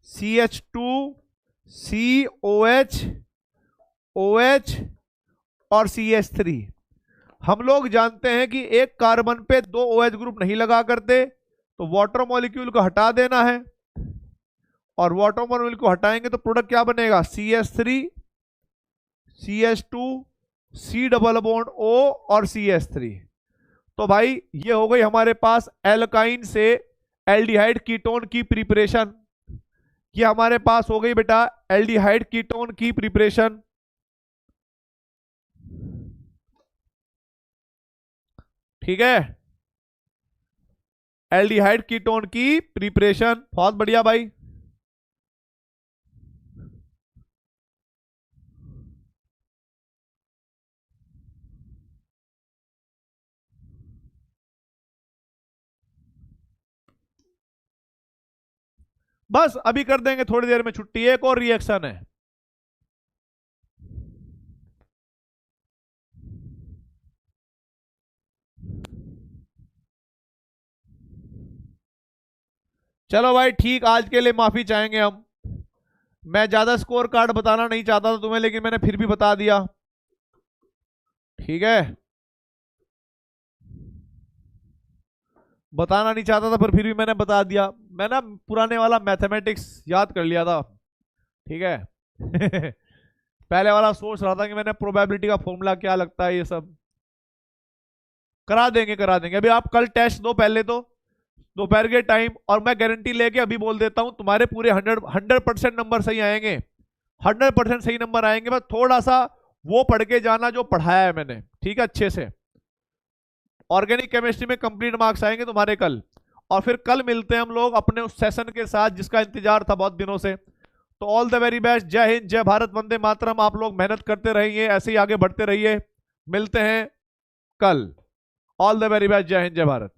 CH2 COH OH और CH3। हम लोग जानते हैं कि एक कार्बन पे दो OH ग्रुप नहीं लगा करते, तो वाटर मॉलिक्यूल को हटा देना है, और वाटर मॉलिक्यूल को हटाएंगे तो प्रोडक्ट क्या बनेगा? CH3 CH2 C double bond O और CH3। तो भाई ये हो गई हमारे पास एल्काइन से एल्डिहाइड कीटोन की प्रिपरेशन। ये हमारे पास हो गई बेटा एल्डिहाइड कीटोन की प्रिपरेशन। ठीक है, एल्डिहाइड कीटोन की प्रिपरेशन, बहुत बढ़िया भाई। बस अभी कर देंगे थोड़ी देर में छुट्टी, एक और रिएक्शन है। चलो भाई ठीक, आज के लिए माफी चाहेंगे हम। मैं ज्यादा स्कोर कार्ड बताना नहीं चाहता था तुम्हें, लेकिन मैंने फिर भी बता दिया। ठीक है, बताना नहीं चाहता था पर फिर भी मैंने बता दिया। मैं ना पुराने वाला मैथमेटिक्स याद कर लिया था। ठीक है। पहले वाला सोच रहा था कि मैंने प्रोबेबिलिटी का फॉर्मूला क्या लगता है, ये सब करा देंगे करा देंगे। अभी आप कल टेस्ट दो पहले तो, दोपहर के टाइम, और मैं गारंटी लेके अभी बोल देता हूं तुम्हारे पूरे 100% नंबर सही आएंगे। 100% सही नंबर आएंगे। बस थोड़ा सा वो पढ़ के जाना जो पढ़ाया है मैंने, ठीक है, अच्छे से। ऑर्गेनिक केमिस्ट्री में कंप्लीट मार्क्स आएंगे तुम्हारे कल। और फिर कल मिलते हैं हम लोग अपने उस सेशन के साथ जिसका इंतजार था बहुत दिनों से। तो ऑल द वेरी बेस्ट, जय हिंद, जय भारत, वंदे मातरम। आप लोग मेहनत करते रहिए, ऐसे ही आगे बढ़ते रहिए। मिलते हैं कल। ऑल द वेरी बेस्ट, जय हिंद, जय भारत।